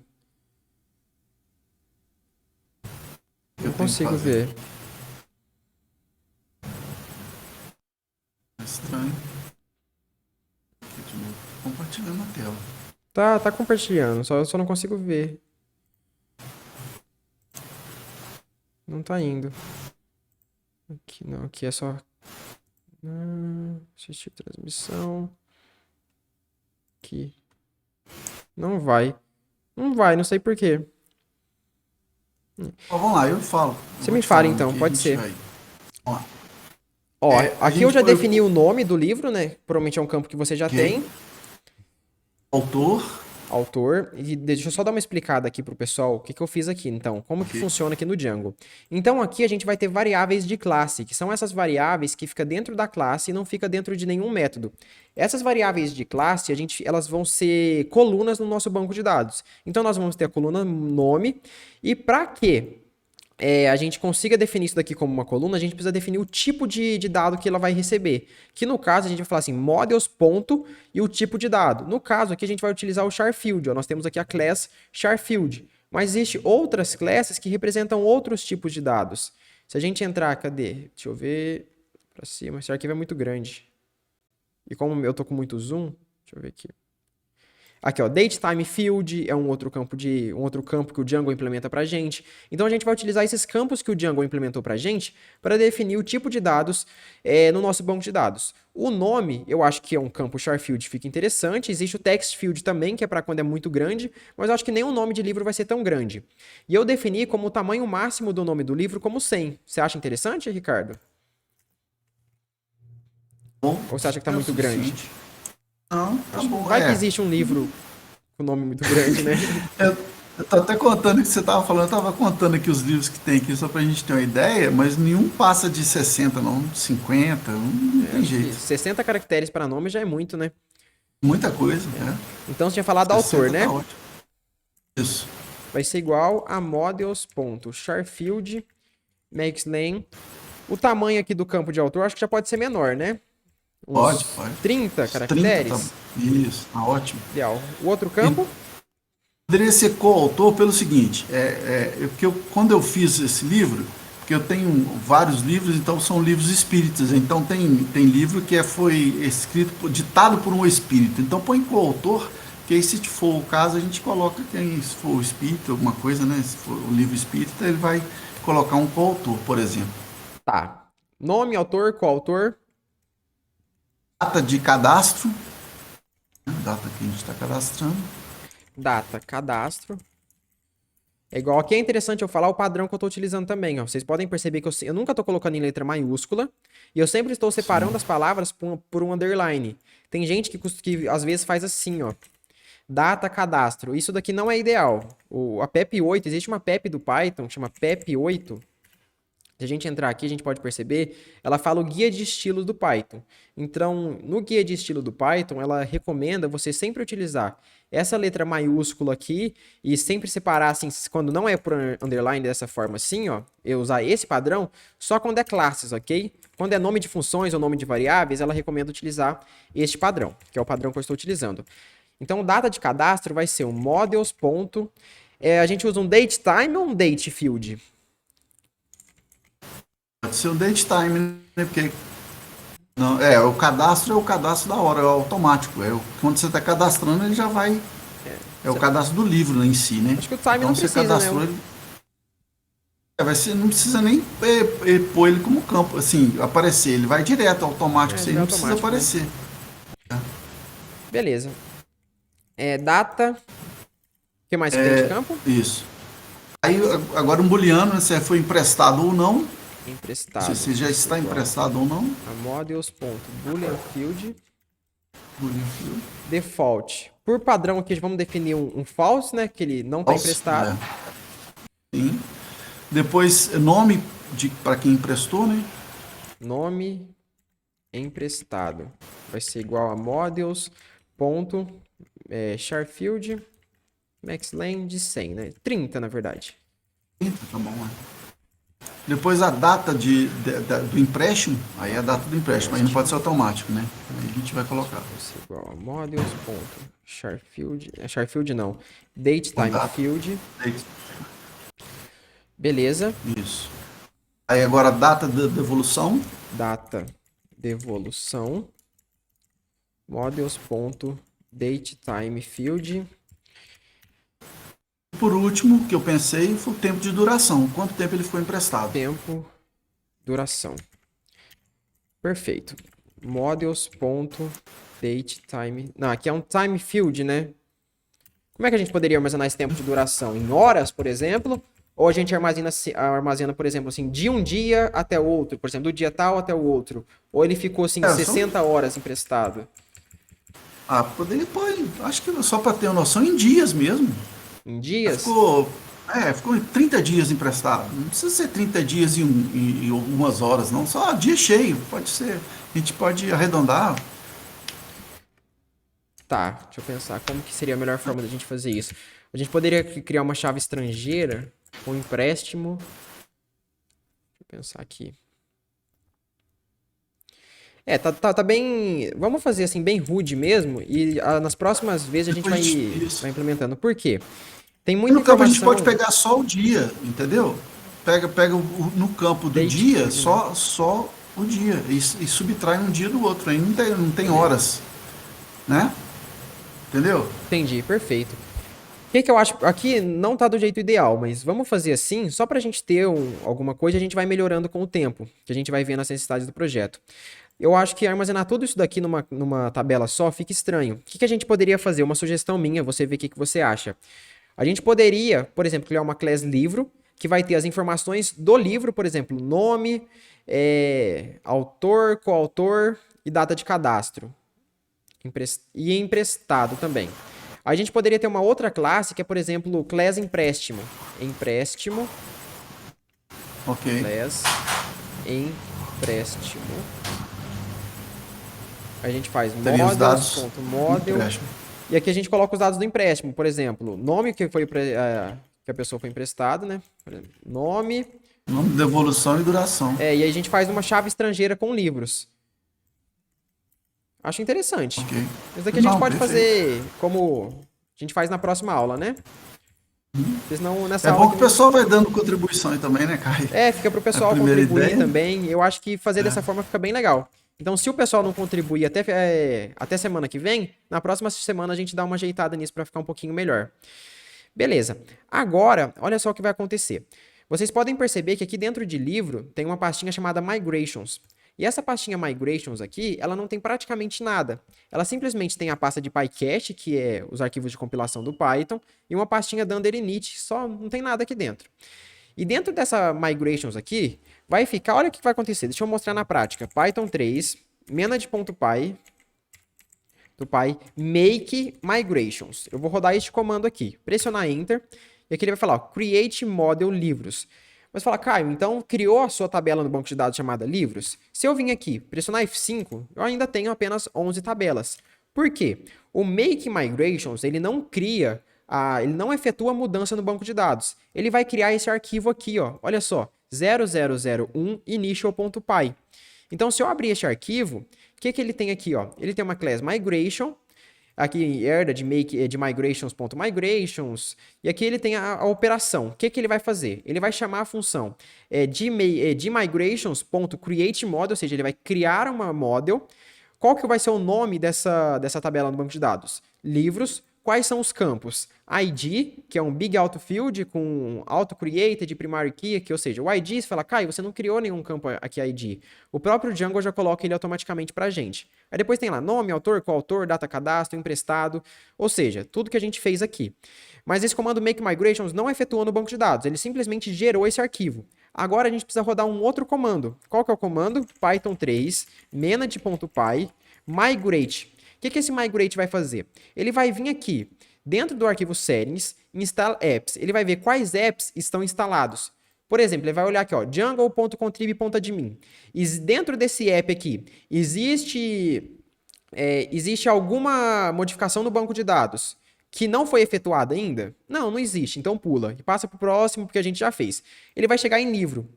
Não consigo ver. Estranho. Aqui de novo. Compartilhando a tela. Tá compartilhando, eu só não consigo ver. Não tá indo. Aqui não, aqui é só... assistir transmissão. Aqui. Não vai. Não vai, não sei por quê. Ó, vamos lá, eu falo. Você me fala então, pode ser. Vamos lá. Ó, aqui eu já foi- defini o nome do livro, né? Provavelmente é um campo que você já Ok. tem. Autor. Autor. E deixa eu só dar uma explicada aqui pro pessoal o que eu fiz aqui, então. Como que Ok. funciona aqui no Django. Então, aqui a gente vai ter variáveis de classe, que são essas variáveis que ficam dentro da classe e não fica dentro de nenhum método. Essas variáveis de classe, elas vão ser colunas no nosso banco de dados. Então, nós vamos ter a coluna nome. E para quê? A gente consiga definir isso daqui como uma coluna, a gente precisa definir o tipo de dado que ela vai receber. Que no caso, a gente vai falar assim, models, ponto, e o tipo de dado. No caso, aqui a gente vai utilizar o charfield. Ó, nós temos aqui a class charfield. Mas existem outras classes que representam outros tipos de dados. Se a gente entrar, cadê? Deixa eu ver para cima. Esse arquivo é muito grande. E como eu tô com muito zoom, deixa eu ver aqui. Aqui, ó, datetime field é um outro campo que o Django implementa pra gente. Então a gente vai utilizar esses campos que o Django implementou pra gente para definir o tipo de dados no nosso banco de dados. O nome, eu acho que é um campo charfield, fica interessante. Existe o text field também, que é para quando é muito grande, mas eu acho que nenhum nome de livro vai ser tão grande. E eu defini como o tamanho máximo do nome do livro como 100. Você acha interessante, Ricardo? Bom, Ou você acha que tá é o muito grande? suficiente. Não, tá bom. Vai que existe um livro com nome muito grande, né? Eu tô até contando o que você tava falando, eu tava contando aqui os livros que tem aqui, só pra gente ter uma ideia, mas nenhum passa de 60 não, 50 não É, tem acho que jeito. 60 caracteres para nome já é muito, né? Muita coisa, né? Então você tinha falado autor, 60 tá né? ótimo. Isso. Vai ser igual a models.charfield maxlane. O tamanho aqui do campo de autor acho que já pode ser menor, né? Pode, Uns pode. 30 Os 30 tá. caracteres. Isso, tá ótimo. Ideal. O outro E campo? poderia ser coautor pelo seguinte, quando eu fiz esse livro, porque eu tenho vários livros, então são livros espíritas, então tem livro que foi escrito, ditado por um espírito, então põe coautor, que aí se for o caso a gente coloca quem, se for o espírito, alguma coisa, né, se for o livro espírita, ele vai colocar um coautor, por exemplo. Tá. Nome, autor, coautor. Data de cadastro, né, data que a gente está cadastrando. Data, cadastro. É igual aqui é interessante eu falar o padrão que eu estou utilizando também, ó. Vocês podem perceber que eu nunca estou colocando em letra maiúscula e eu sempre estou separando Sim. as palavras por um underline. Tem gente que às vezes faz assim, ó. Data, cadastro. Isso daqui não é ideal. A PEP 8, existe uma PEP do Python, chama PEP 8. Se a gente entrar aqui, a gente pode perceber, ela fala o guia de estilos do Python. Então, no guia de estilo do Python, ela recomenda você sempre utilizar essa letra maiúscula aqui e sempre separar, assim, quando não é por underline dessa forma assim, ó, eu usar esse padrão só quando é classes, ok? Quando é nome de funções ou nome de variáveis, ela recomenda utilizar este padrão, que é o padrão que eu estou utilizando. Então, o data de cadastro vai ser um models. A gente usa um datetime ou um date field? Pode ser o date time, né, porque não, o cadastro é o cadastro da hora, é automático. Quando você está cadastrando, ele já vai. É o cadastro do livro, né, em si, né? Acho que o time não Então você precisa, né? cadastrou ele. Vai ser, não precisa nem pôr ele como campo, assim, aparecer. Ele vai direto, automático, É, você ele é não precisa automático, né? aparecer. Beleza. Data. O que mais que tem de campo? Isso. Aí agora um booleano, se foi emprestado ou não. Se Emprestado. você já Vai ser está igual emprestado ou não. a models.boolean field Boolean field. default. Por padrão aqui, vamos definir um false, né? Que ele não está False, emprestado. Sim. Depois, nome para quem emprestou, né? Nome emprestado. Vai ser igual a models.charfield maxlane de 100, né? 30, na verdade. Tá bom, né? Depois a data do empréstimo, aí é a data do empréstimo, aí não pode ser automático, né? Aí a gente vai colocar. Vai ser igual a models.charfield. Charfield não. Com Datetime data. field. Beleza. Isso. Aí agora a data da devolução. Data devolução. Models.datetime field. Por último, que eu pensei, foi o tempo de duração. Quanto tempo ele foi emprestado? Tempo. Duração. Perfeito. Models.datetime. Não, aqui é um time field, né? Como é que a gente poderia armazenar esse tempo de duração? Em horas, por exemplo? Ou a gente armazena, por exemplo, assim, de um dia até o outro, por exemplo, do dia tal até o outro. Ou ele ficou, assim, 60 horas emprestado. Poderia pôr, acho que só para ter uma noção, em dias mesmo. Em dias? Ficou 30 dias emprestado. Não precisa ser 30 dias em algumas horas, não. Só dia cheio, pode ser. A gente pode arredondar. Tá, deixa eu pensar. Como que seria a melhor forma da gente fazer isso? A gente poderia criar uma chave estrangeira com empréstimo. Deixa eu pensar aqui. Tá bem. Vamos fazer assim, bem rude mesmo. E nas próximas vezes a gente vai implementando. Por quê? Tem muita No campo a gente informação. pode pegar só o dia, entendeu? Pega no campo do Date dia, field, né? só o dia. E subtrai um dia do outro. Aí não tem horas. Né? Entendeu? Entendi, perfeito. O que eu acho? Aqui não tá do jeito ideal, mas vamos fazer assim, só pra gente ter alguma coisa, a gente vai melhorando com o tempo, que a gente vai vendo as necessidades do projeto. Eu acho que armazenar tudo isso daqui numa tabela só fica estranho. O que a gente poderia fazer? Uma sugestão minha, você vê o que você acha. A gente poderia, por exemplo, criar uma class livro, que vai ter as informações do livro, por exemplo, nome, autor, coautor e data de cadastro. E emprestado também. A gente poderia ter uma outra classe que é, por exemplo, class empréstimo. Empréstimo. Ok. Class empréstimo. A gente faz Teria os dados do models.model. empréstimo. E aqui a gente coloca os dados do empréstimo. Por exemplo, nome que que a pessoa foi emprestada, né? Por exemplo, nome. Nome, devolução e duração. E aí a gente faz uma chave estrangeira com livros. Acho interessante. Ok. Isso daqui a gente Não, pode perfeito. fazer como a gente faz na próxima aula, né? Porque senão nessa É aula bom que o pessoal vai dando contribuição aí também, né, Caio? fica pro A pessoal primeira contribuir ideia. também. Eu acho que fazer dessa forma fica bem legal. Então, se o pessoal não contribuir até semana que vem, na próxima semana a gente dá uma ajeitada nisso para ficar um pouquinho melhor. Beleza. Agora, olha só o que vai acontecer. Vocês podem perceber que aqui dentro de livro tem uma pastinha chamada Migrations. E essa pastinha Migrations aqui, ela não tem praticamente nada. Ela simplesmente tem a pasta de PyCache, que é os arquivos de compilação do Python, e uma pastinha Dunder init, só não tem nada aqui dentro. E dentro dessa Migrations aqui, vai ficar, olha o que vai acontecer, deixa eu mostrar na prática. Python 3, manage.py, do Py, make migrations. Eu vou rodar este comando aqui, pressionar Enter, e aqui ele vai falar, ó, create model livros. Mas fala, Caio, então criou a sua tabela no banco de dados chamada livros? Se eu vim aqui, pressionar F5, eu ainda tenho apenas 11 tabelas. Por quê? O make migrations, ele não cria, ele não efetua mudança no banco de dados. Ele vai criar esse arquivo aqui, ó, olha só, 0001 initial.py. Então, se eu abrir este arquivo, o que ele tem aqui, ó? Ele tem uma class migration, aqui herda de migrations.migrations, e aqui ele tem a operação. O que ele vai fazer? Ele vai chamar a função de migrations.createModel, ou seja, ele vai criar uma model. Qual que vai ser o nome dessa tabela no banco de dados? Livros. Quais são os campos? ID, que é um big auto field com auto created primary key aqui, ou seja, o ID, você fala, Caio, você não criou nenhum campo aqui ID. O próprio Django já coloca ele automaticamente pra gente. Aí depois tem lá nome, autor, coautor, data cadastro, emprestado, ou seja, tudo que a gente fez aqui. Mas esse comando make migrations não efetuou no banco de dados, ele simplesmente gerou esse arquivo. Agora a gente precisa rodar um outro comando. Qual que é o comando? Python 3, manage.py, migrate. O que esse migrate vai fazer? Ele vai vir aqui, dentro do arquivo settings, install apps. Ele vai ver quais apps estão instalados. Por exemplo, ele vai olhar aqui, ó, django.contrib.admin. E dentro desse app aqui, existe alguma modificação no banco de dados que não foi efetuada ainda? Não, não existe. Então pula e passa para o próximo, porque a gente já fez. Ele vai chegar em livro.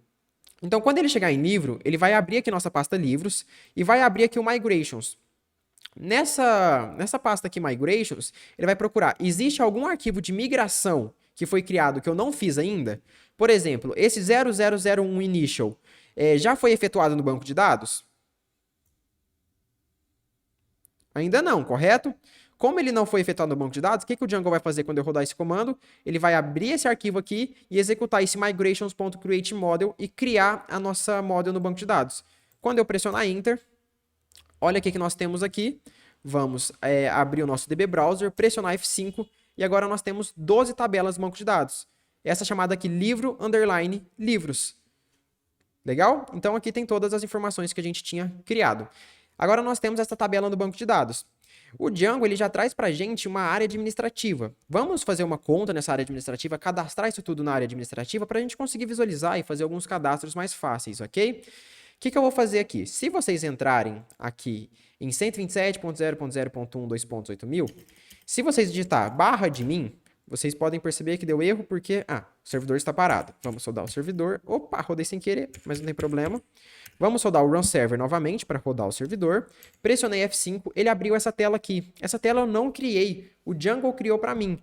Então, quando ele chegar em livro, ele vai abrir aqui nossa pasta livros e vai abrir aqui o migrations. Nessa pasta aqui, Migrations, ele vai procurar, existe algum arquivo de migração que foi criado que eu não fiz ainda? Por exemplo, esse 0001 initial já foi efetuado no banco de dados? Ainda não, correto? Como ele não foi efetuado no banco de dados, o que o Django vai fazer quando eu rodar esse comando? Ele vai abrir esse arquivo aqui e executar esse migrations.createModel e criar a nossa model no banco de dados. Quando eu pressionar Enter, olha o que nós temos aqui. Vamos abrir o nosso DB Browser, pressionar F5 e agora nós temos 12 tabelas no banco de dados. Essa chamada aqui livro, underline, livros. Legal? Então aqui tem todas as informações que a gente tinha criado. Agora nós temos essa tabela no banco de dados. O Django ele já traz para a gente uma área administrativa. Vamos fazer uma conta nessa área administrativa, cadastrar isso tudo na área administrativa para a gente conseguir visualizar e fazer alguns cadastros mais fáceis, ok? O que eu vou fazer aqui? Se vocês entrarem aqui em 127.0.0.1.2.8000, se vocês digitar /admin, vocês podem perceber que deu erro porque o servidor está parado. Vamos soldar o servidor. Opa, rodei sem querer, mas não tem problema. Vamos soldar o run server novamente para rodar o servidor. Pressionei F5, ele abriu essa tela aqui. Essa tela eu não criei, o Django criou para mim.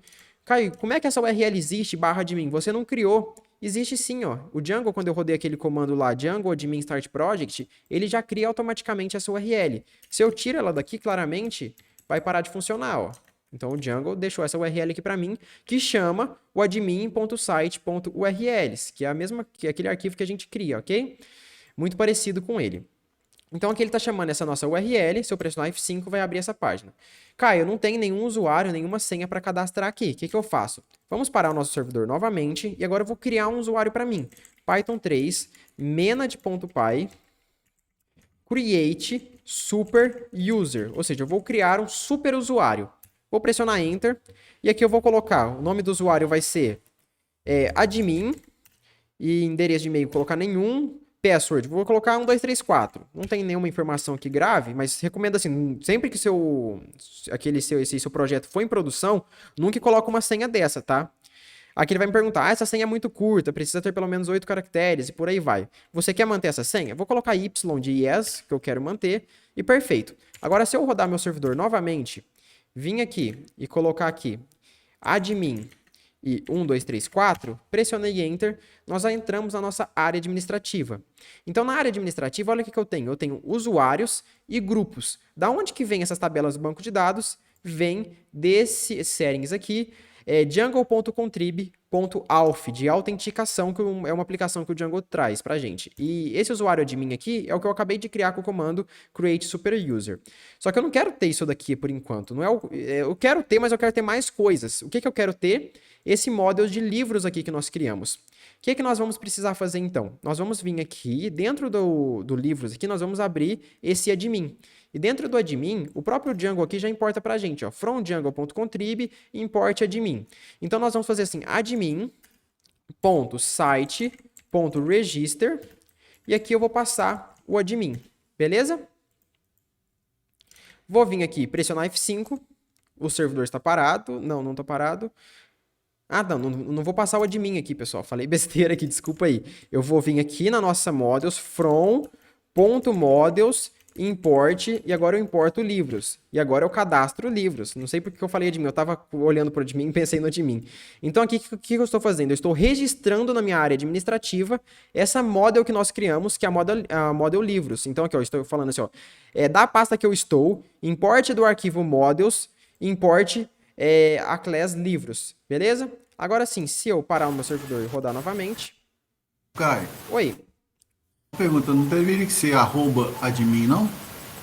Caio, como é que essa URL existe /admin? Você não criou. Existe sim, ó. O Django, quando eu rodei aquele comando lá, Django admin start project, ele já cria automaticamente essa URL. Se eu tiro ela daqui, claramente, vai parar de funcionar, ó. Então o Django deixou essa URL aqui para mim, que chama o admin.site.urls, que é aquele arquivo que a gente cria, ok? Muito parecido com ele. Então aqui ele está chamando essa nossa URL, se eu pressionar F5 vai abrir essa página. Caio, eu não tenho nenhum usuário, nenhuma senha para cadastrar aqui. O que eu faço? Vamos parar o nosso servidor novamente e agora eu vou criar um usuário para mim. Python 3, manage.py, create super user, ou seja, eu vou criar um super usuário. Vou pressionar Enter. E aqui eu vou colocar, o nome do usuário vai ser admin. E endereço de e-mail, colocar nenhum. Password, vou colocar 1234. Não tem nenhuma informação aqui grave, mas recomendo assim, sempre que esse seu projeto for em produção, nunca coloque uma senha dessa, tá? Aqui ele vai me perguntar, essa senha é muito curta, precisa ter pelo menos 8 caracteres e por aí vai. Você quer manter essa senha? Vou colocar Y de yes, que eu quero manter, e perfeito. Agora, se eu rodar meu servidor novamente, vim aqui e colocar aqui admin e 1234, pressionei Enter, nós já entramos na nossa área administrativa. Então, na área administrativa, olha o que eu tenho. Eu tenho usuários e grupos. Da onde que vem essas tabelas do banco de dados? Vem desses settings aqui, django.contrib.auth, de autenticação, que é uma aplicação que o Django traz pra gente. E esse usuário admin aqui é o que eu acabei de criar com o comando create superuser. Só que eu não quero ter isso daqui por enquanto. Não eu quero ter, mas eu quero ter mais coisas. O que eu quero ter? Esse model de livros aqui que nós criamos. O que nós vamos precisar fazer então? Nós vamos vir aqui, dentro do livros aqui, nós vamos abrir esse admin. E dentro do admin, o próprio Django aqui já importa pra gente, ó, from django.contrib, import admin. Então nós vamos fazer assim, admin.site.register, e aqui eu vou passar o admin, beleza? Vou vir aqui, pressionar F5, o servidor está parado, não está parado. Ah, não vou passar o admin aqui, pessoal, falei besteira aqui, desculpa aí. Eu vou vir aqui na nossa models, from.models, import, e agora eu importo livros. E agora eu cadastro livros. Não sei porque que eu falei admin, eu estava olhando para o admin e pensei no admin. Então aqui, o que eu estou fazendo? Eu estou registrando na minha área administrativa essa model que nós criamos, que é a model livros. Então aqui, ó, eu estou falando assim, ó, da pasta que eu estou, importe do arquivo models, importe a class livros, beleza? Agora sim, se eu parar o meu servidor e rodar novamente... Caio, Oi. pergunta, não deveria ser @admin, não?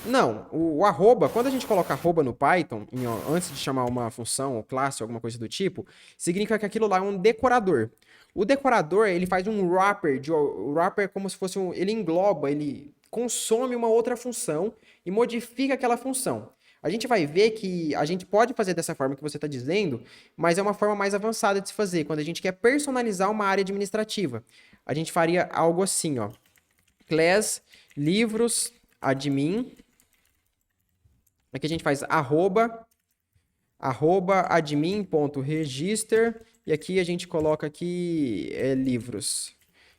Não, o arroba, quando a gente coloca arroba no Python, antes de chamar uma função ou classe, alguma coisa do tipo, significa que aquilo lá é um decorador. O decorador, ele faz um wrapper, o wrapper é como se fosse ele engloba, ele consome uma outra função e modifica aquela função. A gente vai ver que a gente pode fazer dessa forma que você está dizendo, mas é uma forma mais avançada de se fazer, quando a gente quer personalizar uma área administrativa. A gente faria algo assim, ó. Class, livros, admin. Aqui a gente faz arroba admin.register, e aqui a gente coloca aqui livros.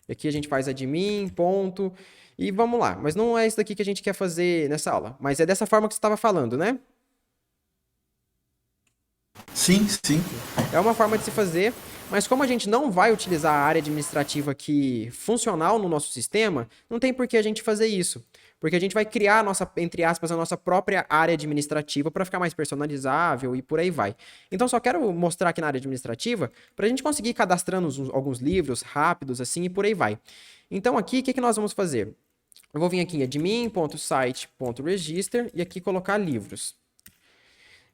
E aqui a gente faz admin, ponto, e vamos lá. Mas não é isso daqui que a gente quer fazer nessa aula, mas é dessa forma que você estava falando, né? Sim, sim. É uma forma de se fazer, mas como a gente não vai utilizar a área administrativa aqui funcional no nosso sistema, não tem por que a gente fazer isso. Porque a gente vai criar, entre aspas, a nossa própria área administrativa para ficar mais personalizável e por aí vai. Então, só quero mostrar aqui na área administrativa para a gente conseguir ir cadastrando alguns livros rápidos assim e por aí vai. Então, aqui, o que nós vamos fazer? Eu vou vir aqui em admin.site.register e aqui colocar livros.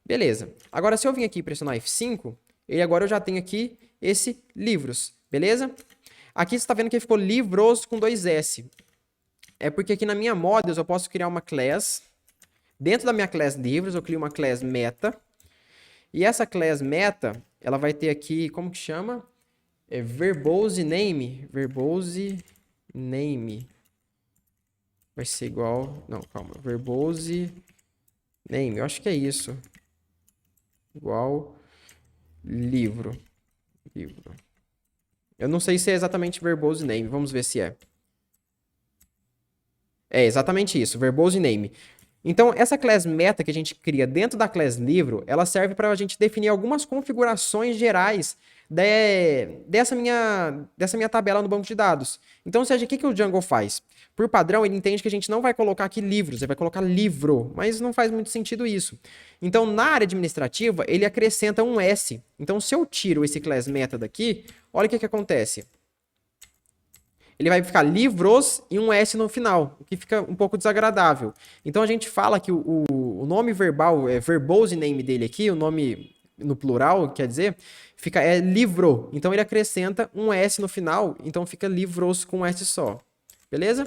Beleza. Agora, se eu vir aqui e pressionar F5, agora eu já tenho aqui esse livros, beleza? Aqui você está vendo que ficou livros com 2S. É porque aqui na minha models eu posso criar uma class. Dentro da minha class livros, eu crio uma class meta. E essa class meta, ela vai ter aqui, como que chama? Verbose name. Verbose name. Vai ser igual... Não, calma. Verbose name. Eu acho que é isso. Igual livro. Eu não sei se é exatamente verbose name. Vamos ver se é. É exatamente isso, verbose name. Então, essa class meta que a gente cria dentro da class livro, ela serve para a gente definir algumas configurações gerais dessa minha tabela no banco de dados. Então, ou seja, o que o Django faz? Por padrão, ele entende que a gente não vai colocar aqui livros, ele vai colocar livro, mas não faz muito sentido isso. Então, na área administrativa, ele acrescenta um S. Então, se eu tiro esse class meta daqui, olha o que acontece. Ele vai ficar livros e um S no final, o que fica um pouco desagradável. Então a gente fala que o nome verbal, verbose name dele aqui, o nome no plural, quer dizer, é livro. Então ele acrescenta um S no final, então fica livros com um S só. Beleza?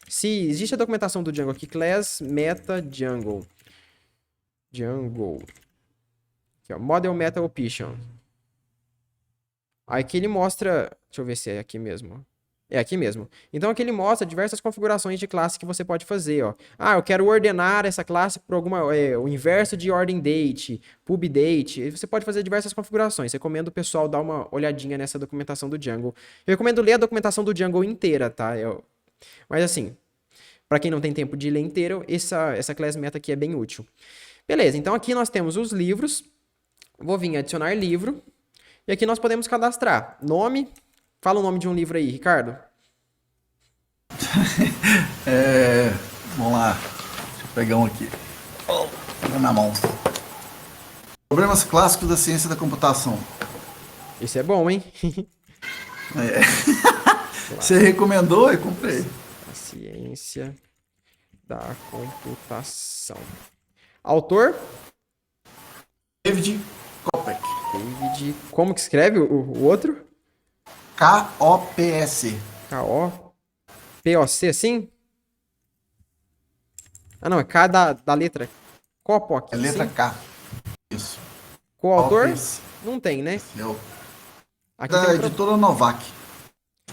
Se existe a documentação do Django aqui, class meta Django. Aqui, ó, Model Meta Option. Aqui ele mostra... Deixa eu ver se é aqui mesmo. É aqui mesmo. Então aqui ele mostra diversas configurações de classe que você pode fazer, ó. Ah, eu quero ordenar essa classe por alguma... o inverso de ordem date, pub date. E você pode fazer diversas configurações. Recomendo o pessoal dar uma olhadinha nessa documentação do Django. Eu recomendo ler a documentação do Django inteira, tá? Mas assim, para quem não tem tempo de ler inteiro, essa class meta aqui é bem útil. Beleza, então aqui nós temos os livros. Vou vir adicionar livro. E aqui nós podemos cadastrar nome. Fala o nome de um livro aí, Ricardo. Vamos lá. Deixa eu pegar um aqui. Pega na mão. Problemas clássicos da ciência da computação. Esse é bom, hein? Você recomendou, eu comprei. A ciência da computação. Autor? David Kopec. David. Como que escreve o outro? K-O-P-S. K-O-P-O-C, assim? Ah, não, é K da letra Copoc. É letra assim? K. Isso. Coautor? K-O-P-S. Não tem, né? Aqui Da tem um editora Novak.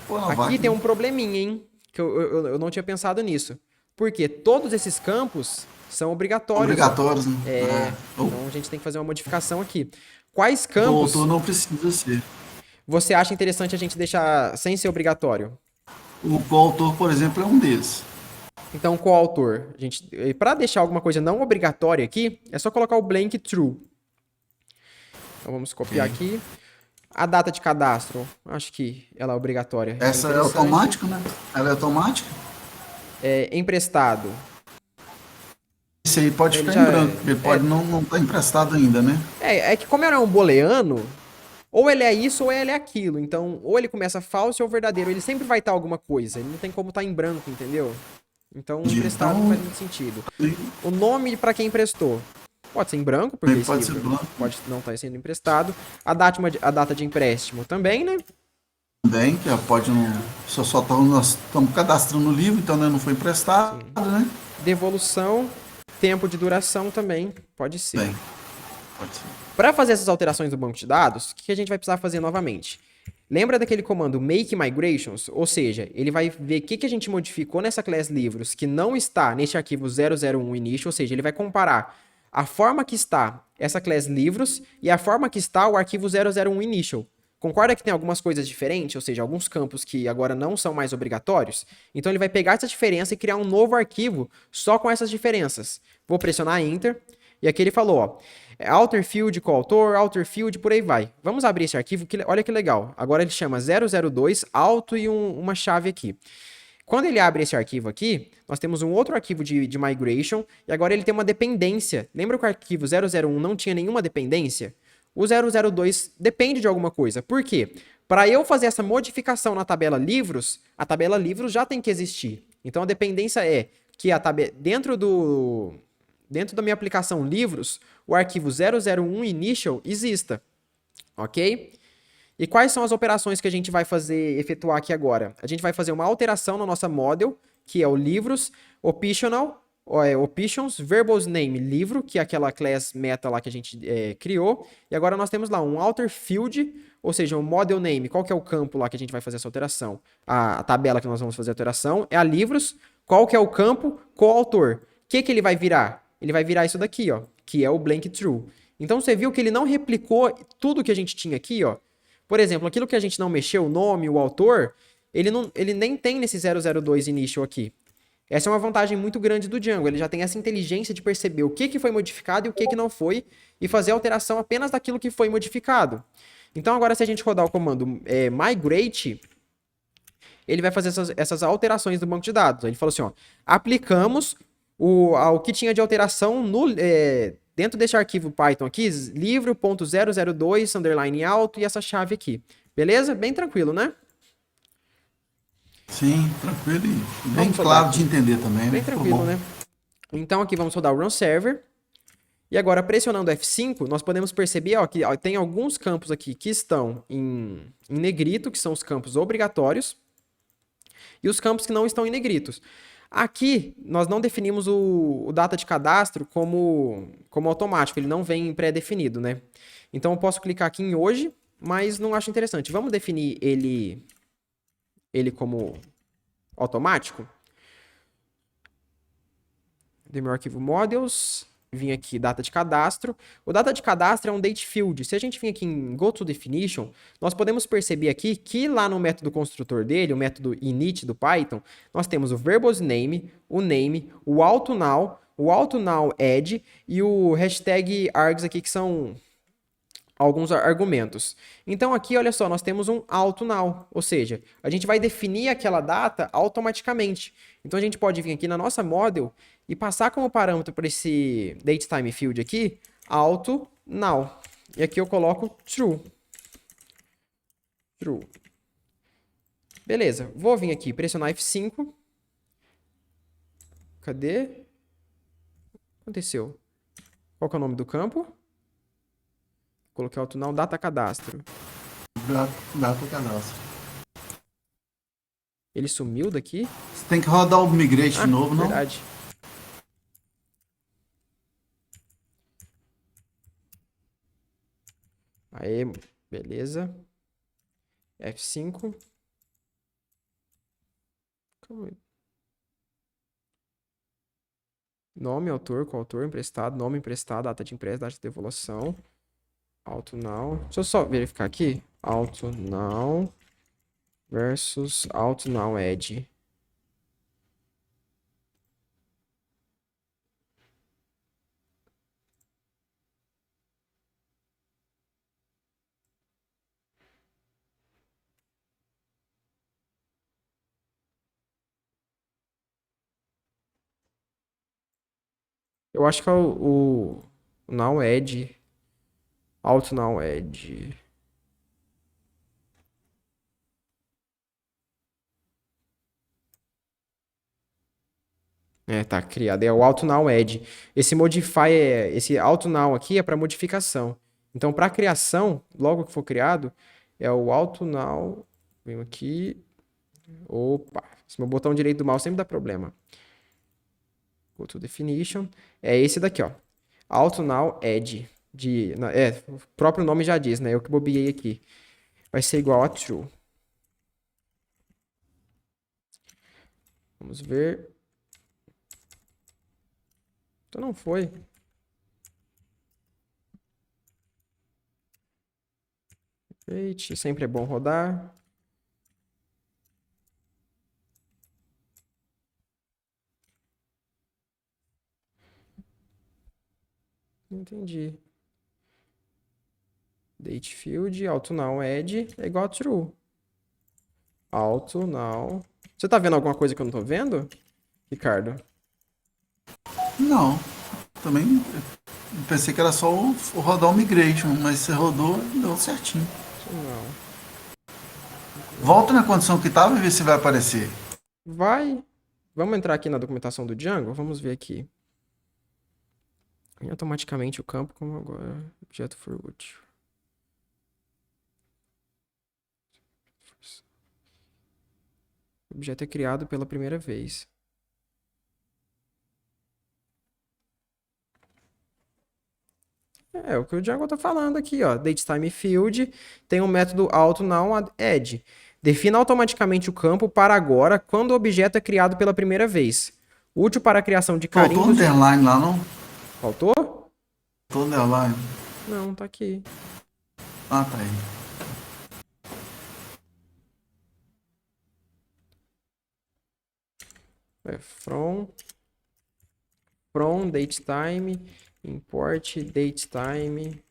Pô, Novak, Aqui tem né? um probleminha, hein? Que eu não tinha pensado nisso. Porque todos esses campos são obrigatórios. Obrigatórios, né? Então a gente tem que fazer uma modificação aqui. Quais O campos autor não precisa ser. você acha interessante a gente deixar sem ser obrigatório? O coautor, por exemplo, é um deles. Então, coautor. Para deixar alguma coisa não obrigatória aqui, é só colocar o blank true. Então vamos copiar aqui. A data de cadastro, acho que ela é obrigatória. Essa é automática, né? Ela é automática. Emprestado. Esse aí pode Ele ficar já em branco. Ele pode não estar emprestado ainda, né? É que como ele é um booleano, ou ele é isso ou ele é aquilo. Então, ou ele começa falso ou verdadeiro. Ele sempre vai estar alguma coisa. Ele não tem como estar em branco, entendeu? Então, emprestado não faz muito sentido. O nome para quem emprestou. Pode ser em branco, porque Ele esse pode ser livro branco. pode não estar sendo emprestado. A data de empréstimo também, né? Também, que pode não. Nós estamos cadastrando o livro, então né, não foi emprestado, né? Devolução, tempo de duração também, pode ser. Bem, pode ser. Para fazer essas alterações do banco de dados, o que a gente vai precisar fazer novamente? Lembra daquele comando make migrations? Ou seja, ele vai ver o que a gente modificou nessa class livros que não está neste arquivo 001 initial, ou seja, ele vai comparar a forma que está essa class livros e a forma que está o arquivo 001 initial. Concorda que tem algumas coisas diferentes, ou seja, alguns campos que agora não são mais obrigatórios? Então ele vai pegar essa diferença e criar um novo arquivo só com essas diferenças. Vou pressionar Enter e aqui ele falou, ó, alter field, coautor, alter field, por aí vai. Vamos abrir esse arquivo, olha que legal. Agora ele chama 002, alto e uma chave aqui. Quando ele abre esse arquivo aqui, nós temos um outro arquivo de migration e agora ele tem uma dependência. Lembra que o arquivo 001 não tinha nenhuma dependência? O 002 depende de alguma coisa. Por quê? Para eu fazer essa modificação na tabela livros, a tabela livros já tem que existir. Então a dependência é que dentro da minha aplicação livros, o arquivo 001 initial exista. Ok? E quais são as operações que a gente vai efetuar aqui agora? A gente vai fazer uma alteração na nossa model, que é o livros, options, verbose name, livro, que é aquela class meta lá que a gente criou. E agora nós temos lá um alter field, ou seja, um model name. Qual que é o campo lá que a gente vai fazer essa alteração? A tabela que nós vamos fazer a alteração é a livros. Qual que é o campo? Coautor. O que ele vai virar? Ele vai virar isso daqui, ó, que é o blank true. Então você viu que ele não replicou tudo que a gente tinha aqui, ó. Por exemplo, aquilo que a gente não mexeu, o nome, o autor, ele nem tem nesse 002 initial aqui. Essa é uma vantagem muito grande do Django. Ele já tem essa inteligência de perceber o que foi modificado e o que não foi e fazer a alteração apenas daquilo que foi modificado. Então agora se a gente rodar o comando migrate, ele vai fazer essas alterações do banco de dados. Ele falou assim, ó, aplicamos o que tinha de alteração dentro desse arquivo Python aqui, livro.002, underline alto e essa chave aqui. Beleza? Bem tranquilo, né? Sim, tranquilo e bem claro de entender também. Bem tranquilo, né? Então aqui vamos rodar o run server. E agora pressionando F5, nós podemos perceber ó, que tem alguns campos aqui que estão em negrito, que são os campos obrigatórios. e os campos que não estão em negritos. Aqui, nós não definimos o data de cadastro como automático, ele não vem pré-definido, né? Então, eu posso clicar aqui em hoje, mas não acho interessante. Vamos definir ele como automático? Do meu arquivo models, vim aqui data de cadastro. O data de cadastro é um date field. Se a gente vir aqui em go to definition, nós podemos perceber aqui que lá no método construtor dele, o método init do Python, nós temos o verbose name, o auto now add e o hashtag args aqui que são alguns argumentos. Então aqui, olha só, nós temos um auto now, ou seja, a gente vai definir aquela data automaticamente. Então a gente pode vir aqui na nossa model e passar como parâmetro para esse datetime field aqui, auto now. E aqui eu coloco true. True. Beleza, vou vir aqui, pressionar F5. Cadê? O que aconteceu? Qual que é o nome do campo? Coloquei auto now, data cadastro. Data cadastro. Ele sumiu daqui? Você tem que rodar o migrate de novo, não? Verdade. Aê, beleza. F5. Calma aí. Nome, autor, coautor, emprestado, nome emprestado, data de empréstimo, data de devolução. Auto now. Deixa eu só verificar aqui. Auto now versus auto now add. Eu acho que é o now add. Auto now add. É, tá criado. É o auto now add. Esse modify, esse auto now aqui é para modificação. Então, para criação, logo que for criado, é o auto now. Venho aqui. Opa, esse meu botão direito do mouse sempre dá problema. Go to definition. É esse daqui, ó. Auto now add. O próprio nome já diz, né? Eu que bobiei aqui. Vai ser igual a true. Vamos ver. Então não foi. Wait, sempre é bom rodar. Entendi. Date field, auto now add é igual a true. Auto now. Você tá vendo alguma coisa que eu não tô vendo, Ricardo? Não. Também pensei que era só o rodar o migration, mas você rodou e deu certinho. Não. Volta na condição que estava e vê se vai aparecer. Vai. Vamos entrar aqui na documentação do Django? Vamos ver aqui. E automaticamente o campo como agora. Objeto for útil. O objeto é criado pela primeira vez. É o que o Django tá falando aqui, ó. Datetime field tem um método auto now add. Defina automaticamente o campo para agora quando o objeto é criado pela primeira vez. Útil para a criação de Faltou carimbos. underline lá, não? Faltou? Faltou underline. Não, tá aqui. Ah, tá aí. É from datetime import datetime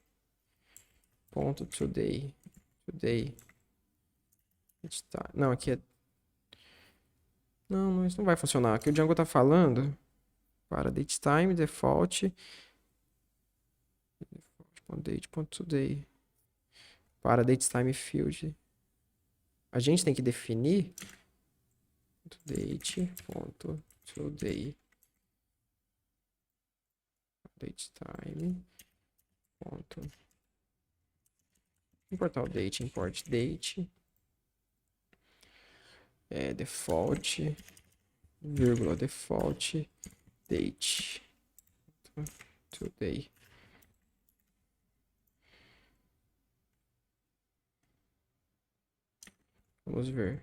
ponto today. Não, aqui é. Não, isso não vai funcionar. Aqui o Django tá falando para datetime default date.today para datetime field. A gente tem que definir date.today datetime ponto importar o date, import date. Default, vírgula, default, date, today. Vamos ver.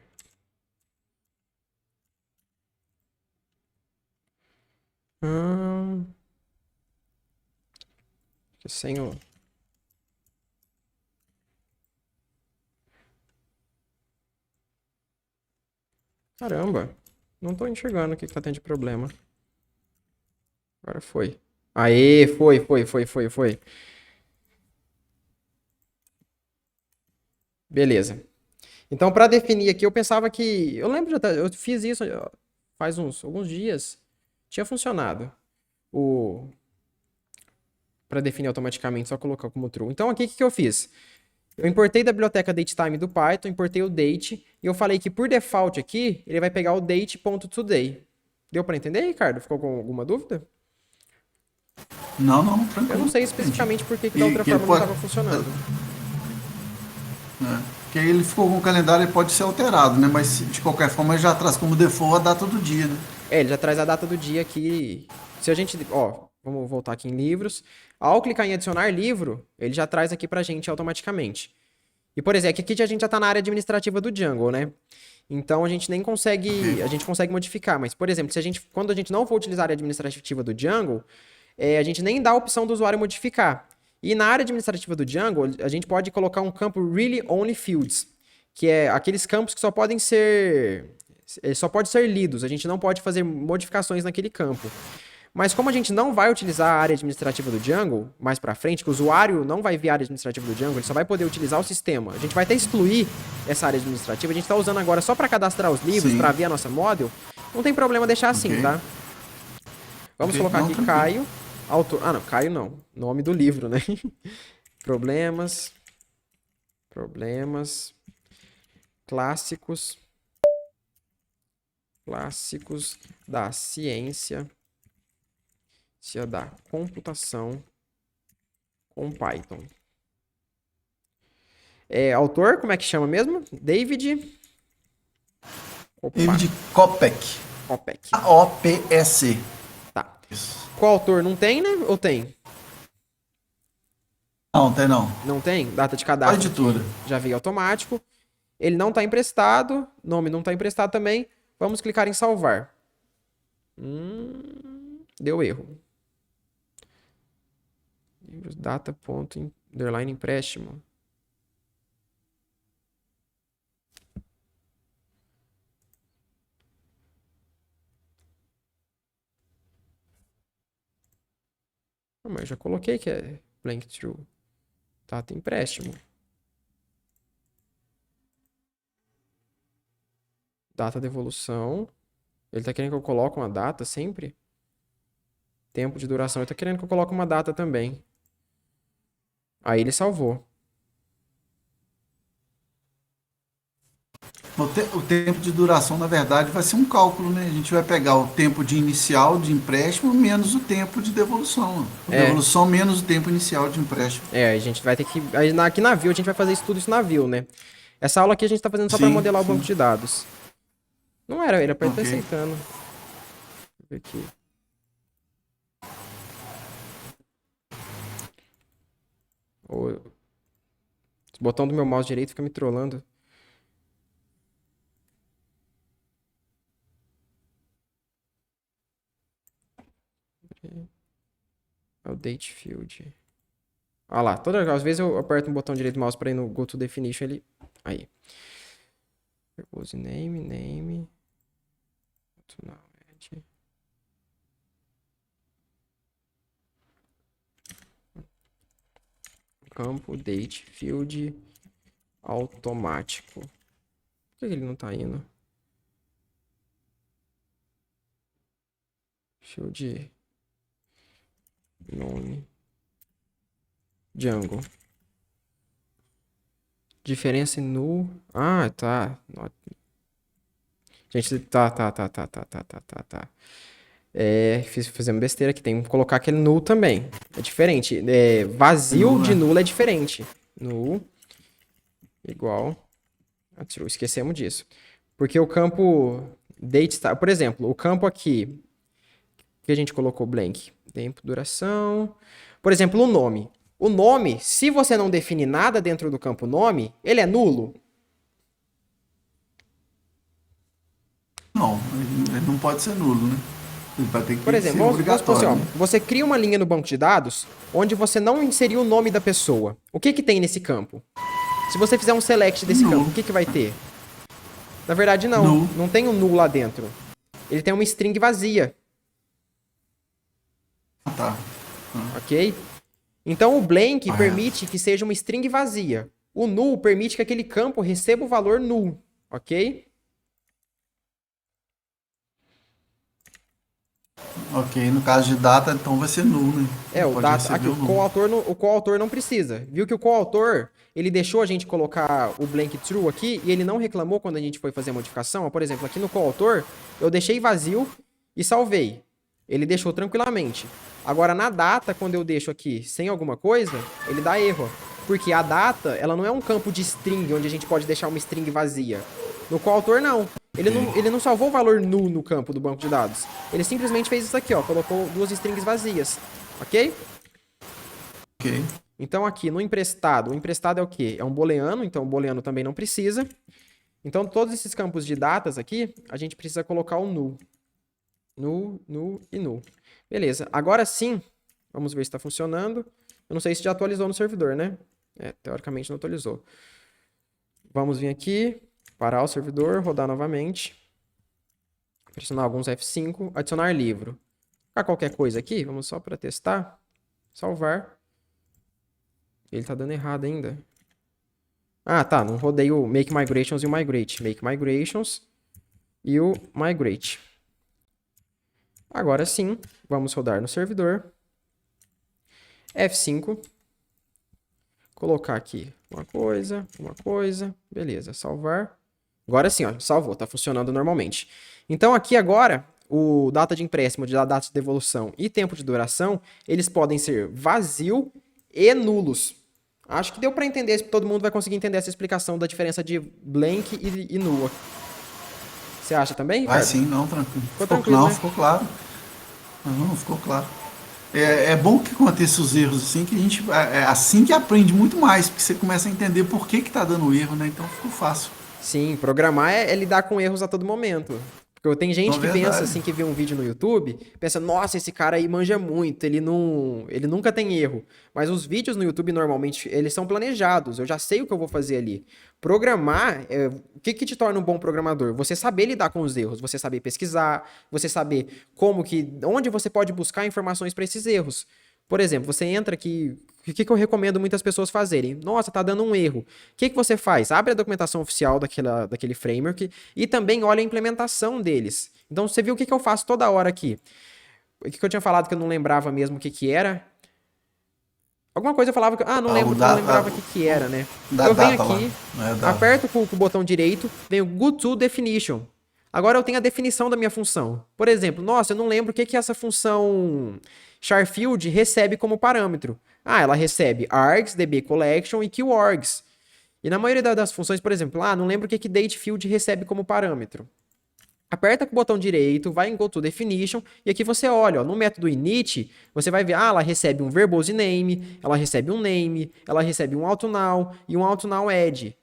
Sem o... Caramba, não tô enxergando o que tá tendo de problema. Agora foi. Aê, foi. Beleza. Então, para definir aqui, eu pensava que... Eu lembro, eu fiz isso faz alguns dias. Tinha funcionado. Para definir automaticamente, só colocar como true. Então, aqui, o que eu fiz? Eu importei da biblioteca datetime do Python, importei o date, e eu falei que, por default aqui, ele vai pegar o date.today. Deu para entender, Ricardo? Ficou com alguma dúvida? Não, Eu não tranquilo. sei especificamente por que da E outra que ele forma não pode, estava funcionando. né, que aí ele ficou com o calendário, ele pode ser alterado, né? Mas de qualquer forma ele já traz como default a data do dia, né? Ele já traz a data do dia aqui. Se a gente, ó, vamos voltar aqui em livros. Ao clicar em adicionar livro, ele já traz aqui pra gente automaticamente. E, por exemplo, aqui a gente já tá na área administrativa do Django, né? Então a gente nem consegue, a gente consegue modificar, mas, por exemplo, quando a gente não for utilizar a área administrativa do Django, a gente nem dá a opção do usuário modificar. E na área administrativa do Django, a gente pode colocar um campo Really Only Fields, que é aqueles campos que só pode ser lidos, a gente não pode fazer modificações naquele campo. Mas como a gente não vai utilizar a área administrativa do Django mais para frente, que o usuário não vai ver a área administrativa do Django, ele só vai poder utilizar o sistema. A gente vai até excluir essa área administrativa, a gente está usando agora só para cadastrar os livros, para ver a nossa model. Não tem problema deixar assim, tá? Vamos colocar aqui tranquilo. Caio, autor... Ah, não, Caio não. Nome do livro, né? Problemas clássicos da ciência da computação com Python. Autor, como é que chama mesmo? David Kopec. A-O-P-E-C. Tá. Qual autor? Não tem, né? Ou tem? Não, tem não. Não tem? Data de cadastro. Já veio automático. Ele não está emprestado. Nome não está emprestado também. Vamos clicar em salvar. Deu erro. Data, ponto, underline, empréstimo. Mas eu já coloquei que é blank true. Data, empréstimo. Data de evolução. Ele tá querendo que eu coloque uma data sempre? Tempo de duração. Ele tá querendo que eu coloque uma data também. Aí ele salvou. O tempo de duração, na verdade, vai ser um cálculo, né? A gente vai pegar o tempo de inicial de empréstimo menos o tempo de devolução. Devolução menos o tempo inicial de empréstimo. A gente vai ter que... Aqui na Vue, a gente vai fazer isso na Vue, né? Essa aula aqui a gente tá fazendo só para modelar o banco de dados. Não era para ele estar aceitando. Deixa eu ver aqui. O botão do meu mouse direito fica me trollando. É o date field. Olha lá, todas as vezes eu aperto um botão direito do mouse para ir no go to definition, ele... Aí. Propose name. Campo date field automático. Por que ele não tá indo? Field nome Django. Diferença em null. Ah, tá. Gente, tá. Fizemos besteira aqui. Tem que colocar aquele null também. É diferente. Vazio de null é diferente. Null igual a true. Esquecemos disso. Porque o campo date style, por exemplo, o campo aqui que a gente colocou blank, tempo, duração. Por exemplo, o nome. O nome, se você não define nada dentro do campo nome, ele é nulo. Não, ele não pode ser nulo, né? Ele vai ter Por que exemplo, ser vamos supor assim, obrigatório, ó, né? você cria uma linha no banco de dados onde você não inseriu o nome da pessoa. O que que tem nesse campo? Se você fizer um select desse campo, Nulo. o que que vai ter? Na verdade, não. Nulo. Não tem um null lá dentro. Ele tem uma string vazia, Ah, tá. ok? Então, o blank Correto. permite que seja uma string vazia. O null permite que aquele campo receba o valor null, ok? Ok, no caso de data, então vai ser nulo, né? É, Não o pode data, receber aqui o nulo. o coautor não precisa. Viu que o coautor, ele deixou a gente colocar o blank true aqui e ele não reclamou quando a gente foi fazer a modificação. Ó, por exemplo, aqui no coautor, eu deixei vazio e salvei. Ele deixou tranquilamente. Agora, na data, quando eu deixo aqui sem alguma coisa, ele dá erro. Porque a data, ela não é um campo de string, onde a gente pode deixar uma string vazia. No coautor, não. Ele não salvou o valor null no campo do banco de dados. Ele simplesmente fez isso aqui, ó. Colocou duas strings vazias. Ok? Ok. Então, aqui no emprestado, o emprestado é o quê? É um booleano, então o booleano também não precisa. Então, todos esses campos de datas aqui, a gente precisa colocar o null. Null, null e null. Beleza. Agora sim, vamos ver se está funcionando. Eu não sei se já atualizou no servidor, né? Teoricamente não atualizou. Vamos vir aqui, parar o servidor, rodar novamente. Pressionar alguns F5, adicionar livro. Colocar qualquer coisa aqui, vamos só para testar. Salvar. Ele tá dando errado ainda. Ah, tá. Não rodei o Make Migrations e o Migrate. Make Migrations e o Migrate. Agora sim, vamos rodar no servidor. F5. Colocar aqui uma coisa. Beleza, salvar. Agora sim, ó, salvou, tá funcionando normalmente. Então aqui agora, o data de empréstimo, data de devolução e tempo de duração, eles podem ser vazio e nulos. Acho que deu para entender, todo mundo vai conseguir entender essa explicação da diferença de blank e null. Você acha também, Vai Ricardo? sim, não, tranquilo. Ficou tranquilo, Não, né? ficou claro. Não, ficou claro. É bom que aconteça os erros assim, que a gente. É assim que aprende muito mais, porque você começa a entender por que tá dando erro, né? Então ficou fácil. Sim, programar é lidar com erros a todo momento. Porque tem Não, gente que pensa verdade. assim, que vê um vídeo no YouTube, pensa, nossa, esse cara aí manja muito, ele nunca tem erro. Mas os vídeos no YouTube, normalmente, eles são planejados, eu já sei o que eu vou fazer ali. Programar, o que que te torna um bom programador? Você saber lidar com os erros, você saber pesquisar, você saber onde você pode buscar informações para esses erros. Por exemplo, você entra aqui, o que eu recomendo muitas pessoas fazerem? Nossa, tá dando um erro. O que você faz? Abre a documentação oficial daquele framework e também olha a implementação deles. Então, você viu o que eu faço toda hora aqui? O que eu tinha falado que eu não lembrava mesmo o que era? Alguma coisa eu falava que... não lembro, não lembrava o que era, né? Da Eu venho data lá. aqui, Não é da... aperto com o botão direito, venho Go to Definition. Agora eu tenho a definição da minha função. Por exemplo, nossa, eu não lembro o que essa função charfield recebe como parâmetro. Ela recebe args, db collection e qargs. E na maioria das funções, por exemplo, não lembro o que datefield recebe como parâmetro. Aperta com o botão direito, vai em Go to Definition, e aqui você olha, ó, no método init, você vai ver, ela recebe um verbose name, ela recebe um name, ela recebe um autonow e um autonow add.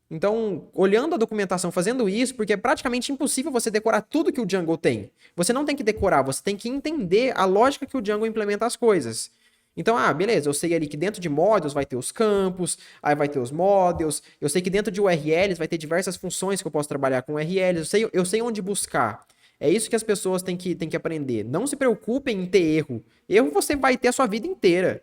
Então, olhando a documentação, fazendo isso, porque é praticamente impossível você decorar tudo que o Django tem. Você não tem que decorar, você tem que entender a lógica que o Django implementa as coisas. Então, beleza, eu sei ali que dentro de modules vai ter os campos, aí vai ter os models, eu sei que dentro de URLs vai ter diversas funções que eu posso trabalhar com URLs, eu sei onde buscar. É isso que as pessoas têm que aprender. Não se preocupem em ter erro. Erro você vai ter a sua vida inteira.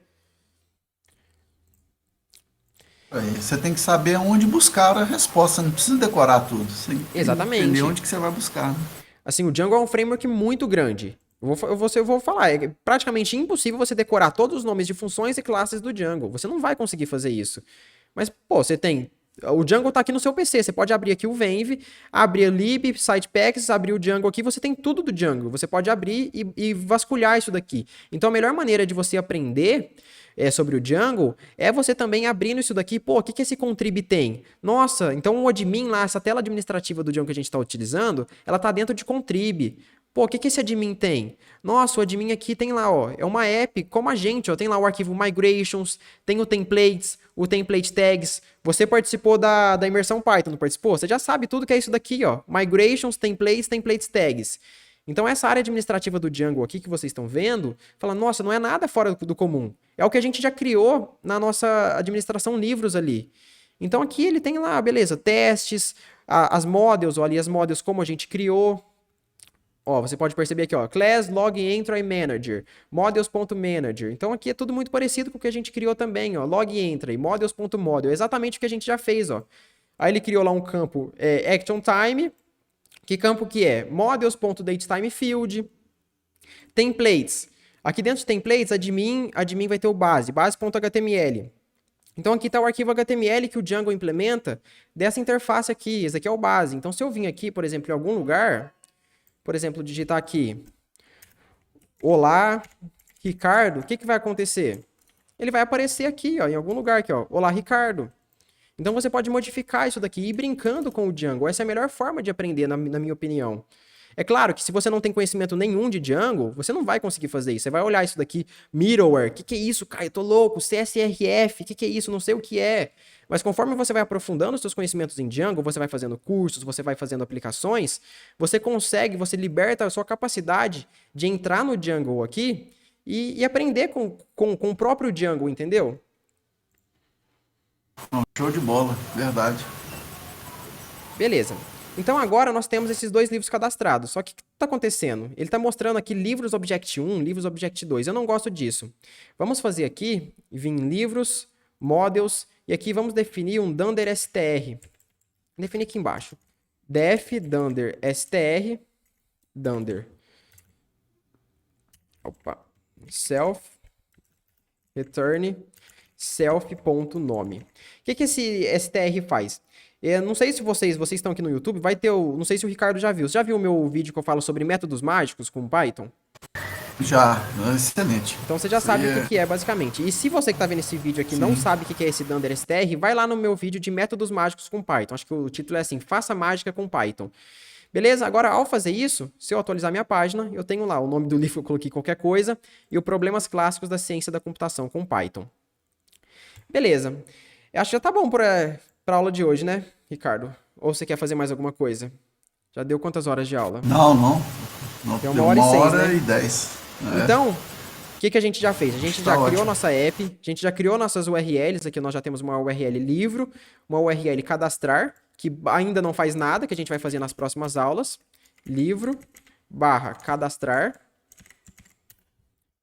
Você tem que saber onde buscar a resposta, não precisa decorar tudo. Você tem que Exatamente. entender onde que você vai buscar. Né? Assim, o Django é um framework muito grande. Eu vou falar, é praticamente impossível você decorar todos os nomes de funções e classes do Django. Você não vai conseguir fazer isso. Mas, pô, você tem... O Django tá aqui no seu PC, você pode abrir aqui o Venv, abrir o lib, sitepacks, abrir o Django aqui, você tem tudo do Django. Você pode abrir e vasculhar isso daqui. Então, a melhor maneira de você aprender sobre o Django, é você também abrindo isso daqui, pô, o que que esse contrib tem? Nossa, então o admin lá, essa tela administrativa do Django que a gente está utilizando, ela tá dentro de contrib. Pô, o que que esse admin tem? Nossa, o admin aqui tem lá, ó, é uma app como a gente, ó, tem lá o arquivo migrations, tem o template tags. Você participou da imersão Python, não participou? Você já sabe tudo que é isso daqui, ó, migrations, templates tags. Então essa área administrativa do Django aqui que vocês estão vendo, fala, nossa, não é nada fora do comum. É o que a gente já criou na nossa administração livros ali. Então aqui ele tem lá, beleza, testes, as models, ó, ali as models como a gente criou. Ó, você pode perceber aqui, ó, class log entry manager, models.manager. Então aqui é tudo muito parecido com o que a gente criou também, ó, log entry, models.model, exatamente o que a gente já fez, ó. Aí ele criou lá um campo action time. Que campo que é? Models.datetimeField. Templates. Aqui dentro de templates, admin vai ter o base.html. Então aqui está o arquivo HTML que o Django implementa dessa interface aqui. Esse aqui é o base. Então se eu vim aqui, por exemplo, em algum lugar, por exemplo, digitar aqui, olá, Ricardo, o que que vai acontecer? Ele vai aparecer aqui, ó, em algum lugar aqui, ó, olá, Ricardo. Então você pode modificar isso daqui e ir brincando com o Django. Essa é a melhor forma de aprender, na minha opinião. É claro que se você não tem conhecimento nenhum de Django, você não vai conseguir fazer isso. Você vai olhar isso daqui, middleware, o que é isso, cara? Eu tô louco, CSRF, o que é isso? Não sei o que é. Mas conforme você vai aprofundando os seus conhecimentos em Django, você vai fazendo cursos, você vai fazendo aplicações, você liberta a sua capacidade de entrar no Django aqui e aprender com o próprio Django, entendeu? Show de bola, verdade. Beleza. Então agora nós temos esses dois livros cadastrados. Só que o que está acontecendo? Ele está mostrando aqui livros Object 1, livros Object 2. Eu não gosto disso. Vamos fazer aqui, vir em livros, models, e aqui vamos definir um dunder str. Definir aqui embaixo. Def dunder str dunder. Opa. Self return self.nome. O que esse str faz? Eu não sei se vocês estão aqui no YouTube, vai ter não sei se o Ricardo já viu. Você já viu o meu vídeo que eu falo sobre métodos mágicos com Python? Já, excelente. Então você já sabe o que é, basicamente. E se você que está vendo esse vídeo aqui não sabe o que é esse dunder str, vai lá no meu vídeo de métodos mágicos com Python. Acho que o título é assim, faça mágica com Python. Beleza? Agora, ao fazer isso, se eu atualizar minha página, eu tenho lá o nome do livro que eu coloquei qualquer coisa e o Problemas Clássicos da Ciência da Computação com Python. Beleza. Eu acho que já tá bom para a aula de hoje, né, Ricardo? Ou você quer fazer mais alguma coisa? Já deu quantas horas de aula? Não. Tem uma hora e 6, né? e 10. Então, o que a gente já fez? A gente já criou ótimo. nossa app, a gente já criou nossas URLs, aqui nós já temos uma URL livro, uma URL cadastrar, que ainda não faz nada, que a gente vai fazer nas próximas aulas. Livro / cadastrar,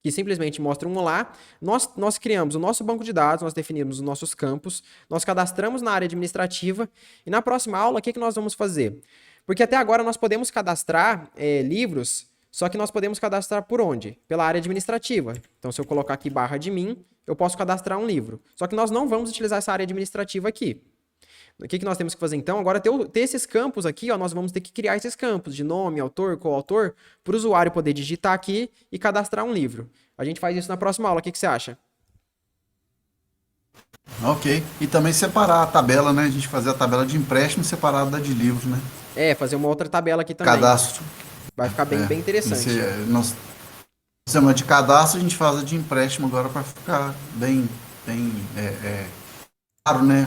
que simplesmente mostra um olá. Nós criamos o nosso banco de dados, nós definimos os nossos campos, nós cadastramos na área administrativa, e na próxima aula, o que nós vamos fazer? Porque até agora nós podemos cadastrar livros, só que nós podemos cadastrar por onde? Pela área administrativa. Então, se eu colocar aqui /admin, eu posso cadastrar um livro. Só que nós não vamos utilizar essa área administrativa aqui. O que nós temos que fazer então? Agora, ter esses campos aqui, ó, nós vamos ter que criar esses campos de nome, autor, coautor, para o usuário poder digitar aqui e cadastrar um livro. A gente faz isso na próxima aula. O que você acha? Ok. E também separar a tabela, né? A gente fazer a tabela de empréstimo separada da de livros, né? Fazer uma outra tabela aqui também. Cadastro. Vai ficar bem interessante. Nós fizemos de cadastro, a gente faz a de empréstimo agora para ficar bem claro, né?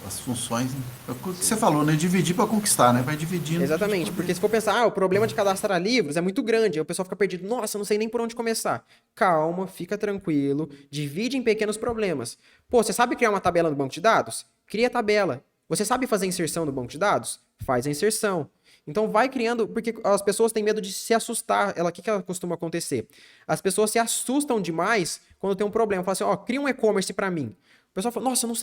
As funções. É o que você falou, né? Dividir para conquistar, né? Vai dividindo. Exatamente, porque se for pensar, o problema de cadastrar livros é muito grande, aí o pessoal fica perdido, nossa, eu não sei nem por onde começar. Calma, fica tranquilo, divide em pequenos problemas. Pô, você sabe criar uma tabela no banco de dados? Cria a tabela. Você sabe fazer inserção no banco de dados? Faz a inserção. Então vai criando, porque as pessoas têm medo de se assustar. O que costuma acontecer? As pessoas se assustam demais quando tem um problema. Fala assim, ó, cria um e-commerce para mim. O pessoal fala, nossa, eu não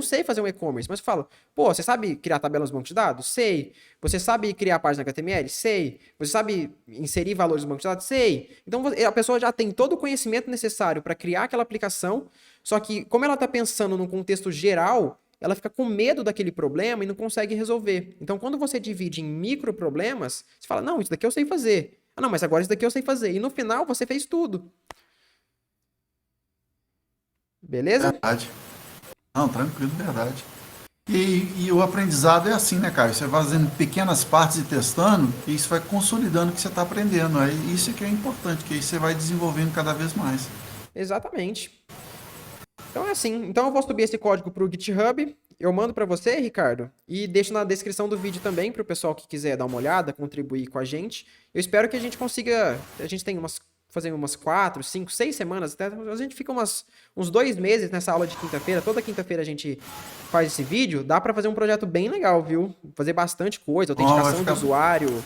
sei fazer um e-commerce. Mas fala, pô, você sabe criar tabelas no banco de dados? Sei. Você sabe criar página HTML? Sei. Você sabe inserir valores no banco de dados? Sei. Então a pessoa já tem todo o conhecimento necessário para criar aquela aplicação, só que como ela está pensando num contexto geral, ela fica com medo daquele problema e não consegue resolver. Então, quando você divide em micro problemas, você fala, não, isso daqui eu sei fazer. Ah, não, mas agora isso daqui eu sei fazer. E no final, você fez tudo. Beleza? Verdade. Não, tranquilo, verdade. E o aprendizado é assim, né, Caio? Você vai fazendo pequenas partes e testando, e isso vai consolidando o que você está aprendendo. Aí isso é que é importante, que aí você vai desenvolvendo cada vez mais. Exatamente. Então é assim. Então eu vou subir esse código para o GitHub. Eu mando para você, Ricardo, e deixo na descrição do vídeo também para o pessoal que quiser dar uma olhada, contribuir com a gente. Eu espero que a gente consiga. A gente tem fazer umas 4, 5, 6 semanas, até a gente fica uns 2 meses nessa aula de quinta-feira. Toda quinta-feira a gente faz esse vídeo. Dá para fazer um projeto bem legal, viu? Fazer bastante coisa, Ó, vai autenticação de ficar. usuário.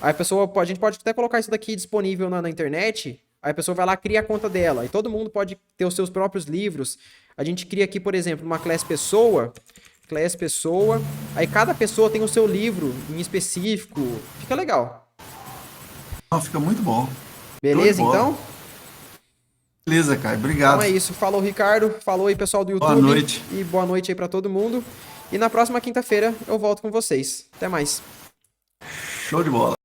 Aí a gente pode até colocar isso daqui disponível na internet. Aí a pessoa vai lá, cria a conta dela. E todo mundo pode ter os seus próprios livros. A gente cria aqui, por exemplo, uma class pessoa. Class pessoa. Aí cada pessoa tem o seu livro em específico. Fica legal. Não, fica muito bom. Show de Beleza, bola. então? Beleza, Caio. Então Obrigado. é isso. Falou, Ricardo. Falou aí, pessoal do Boa YouTube. noite. E boa noite aí pra todo mundo. E na próxima quinta-feira eu volto com vocês. Até mais. Show de bola.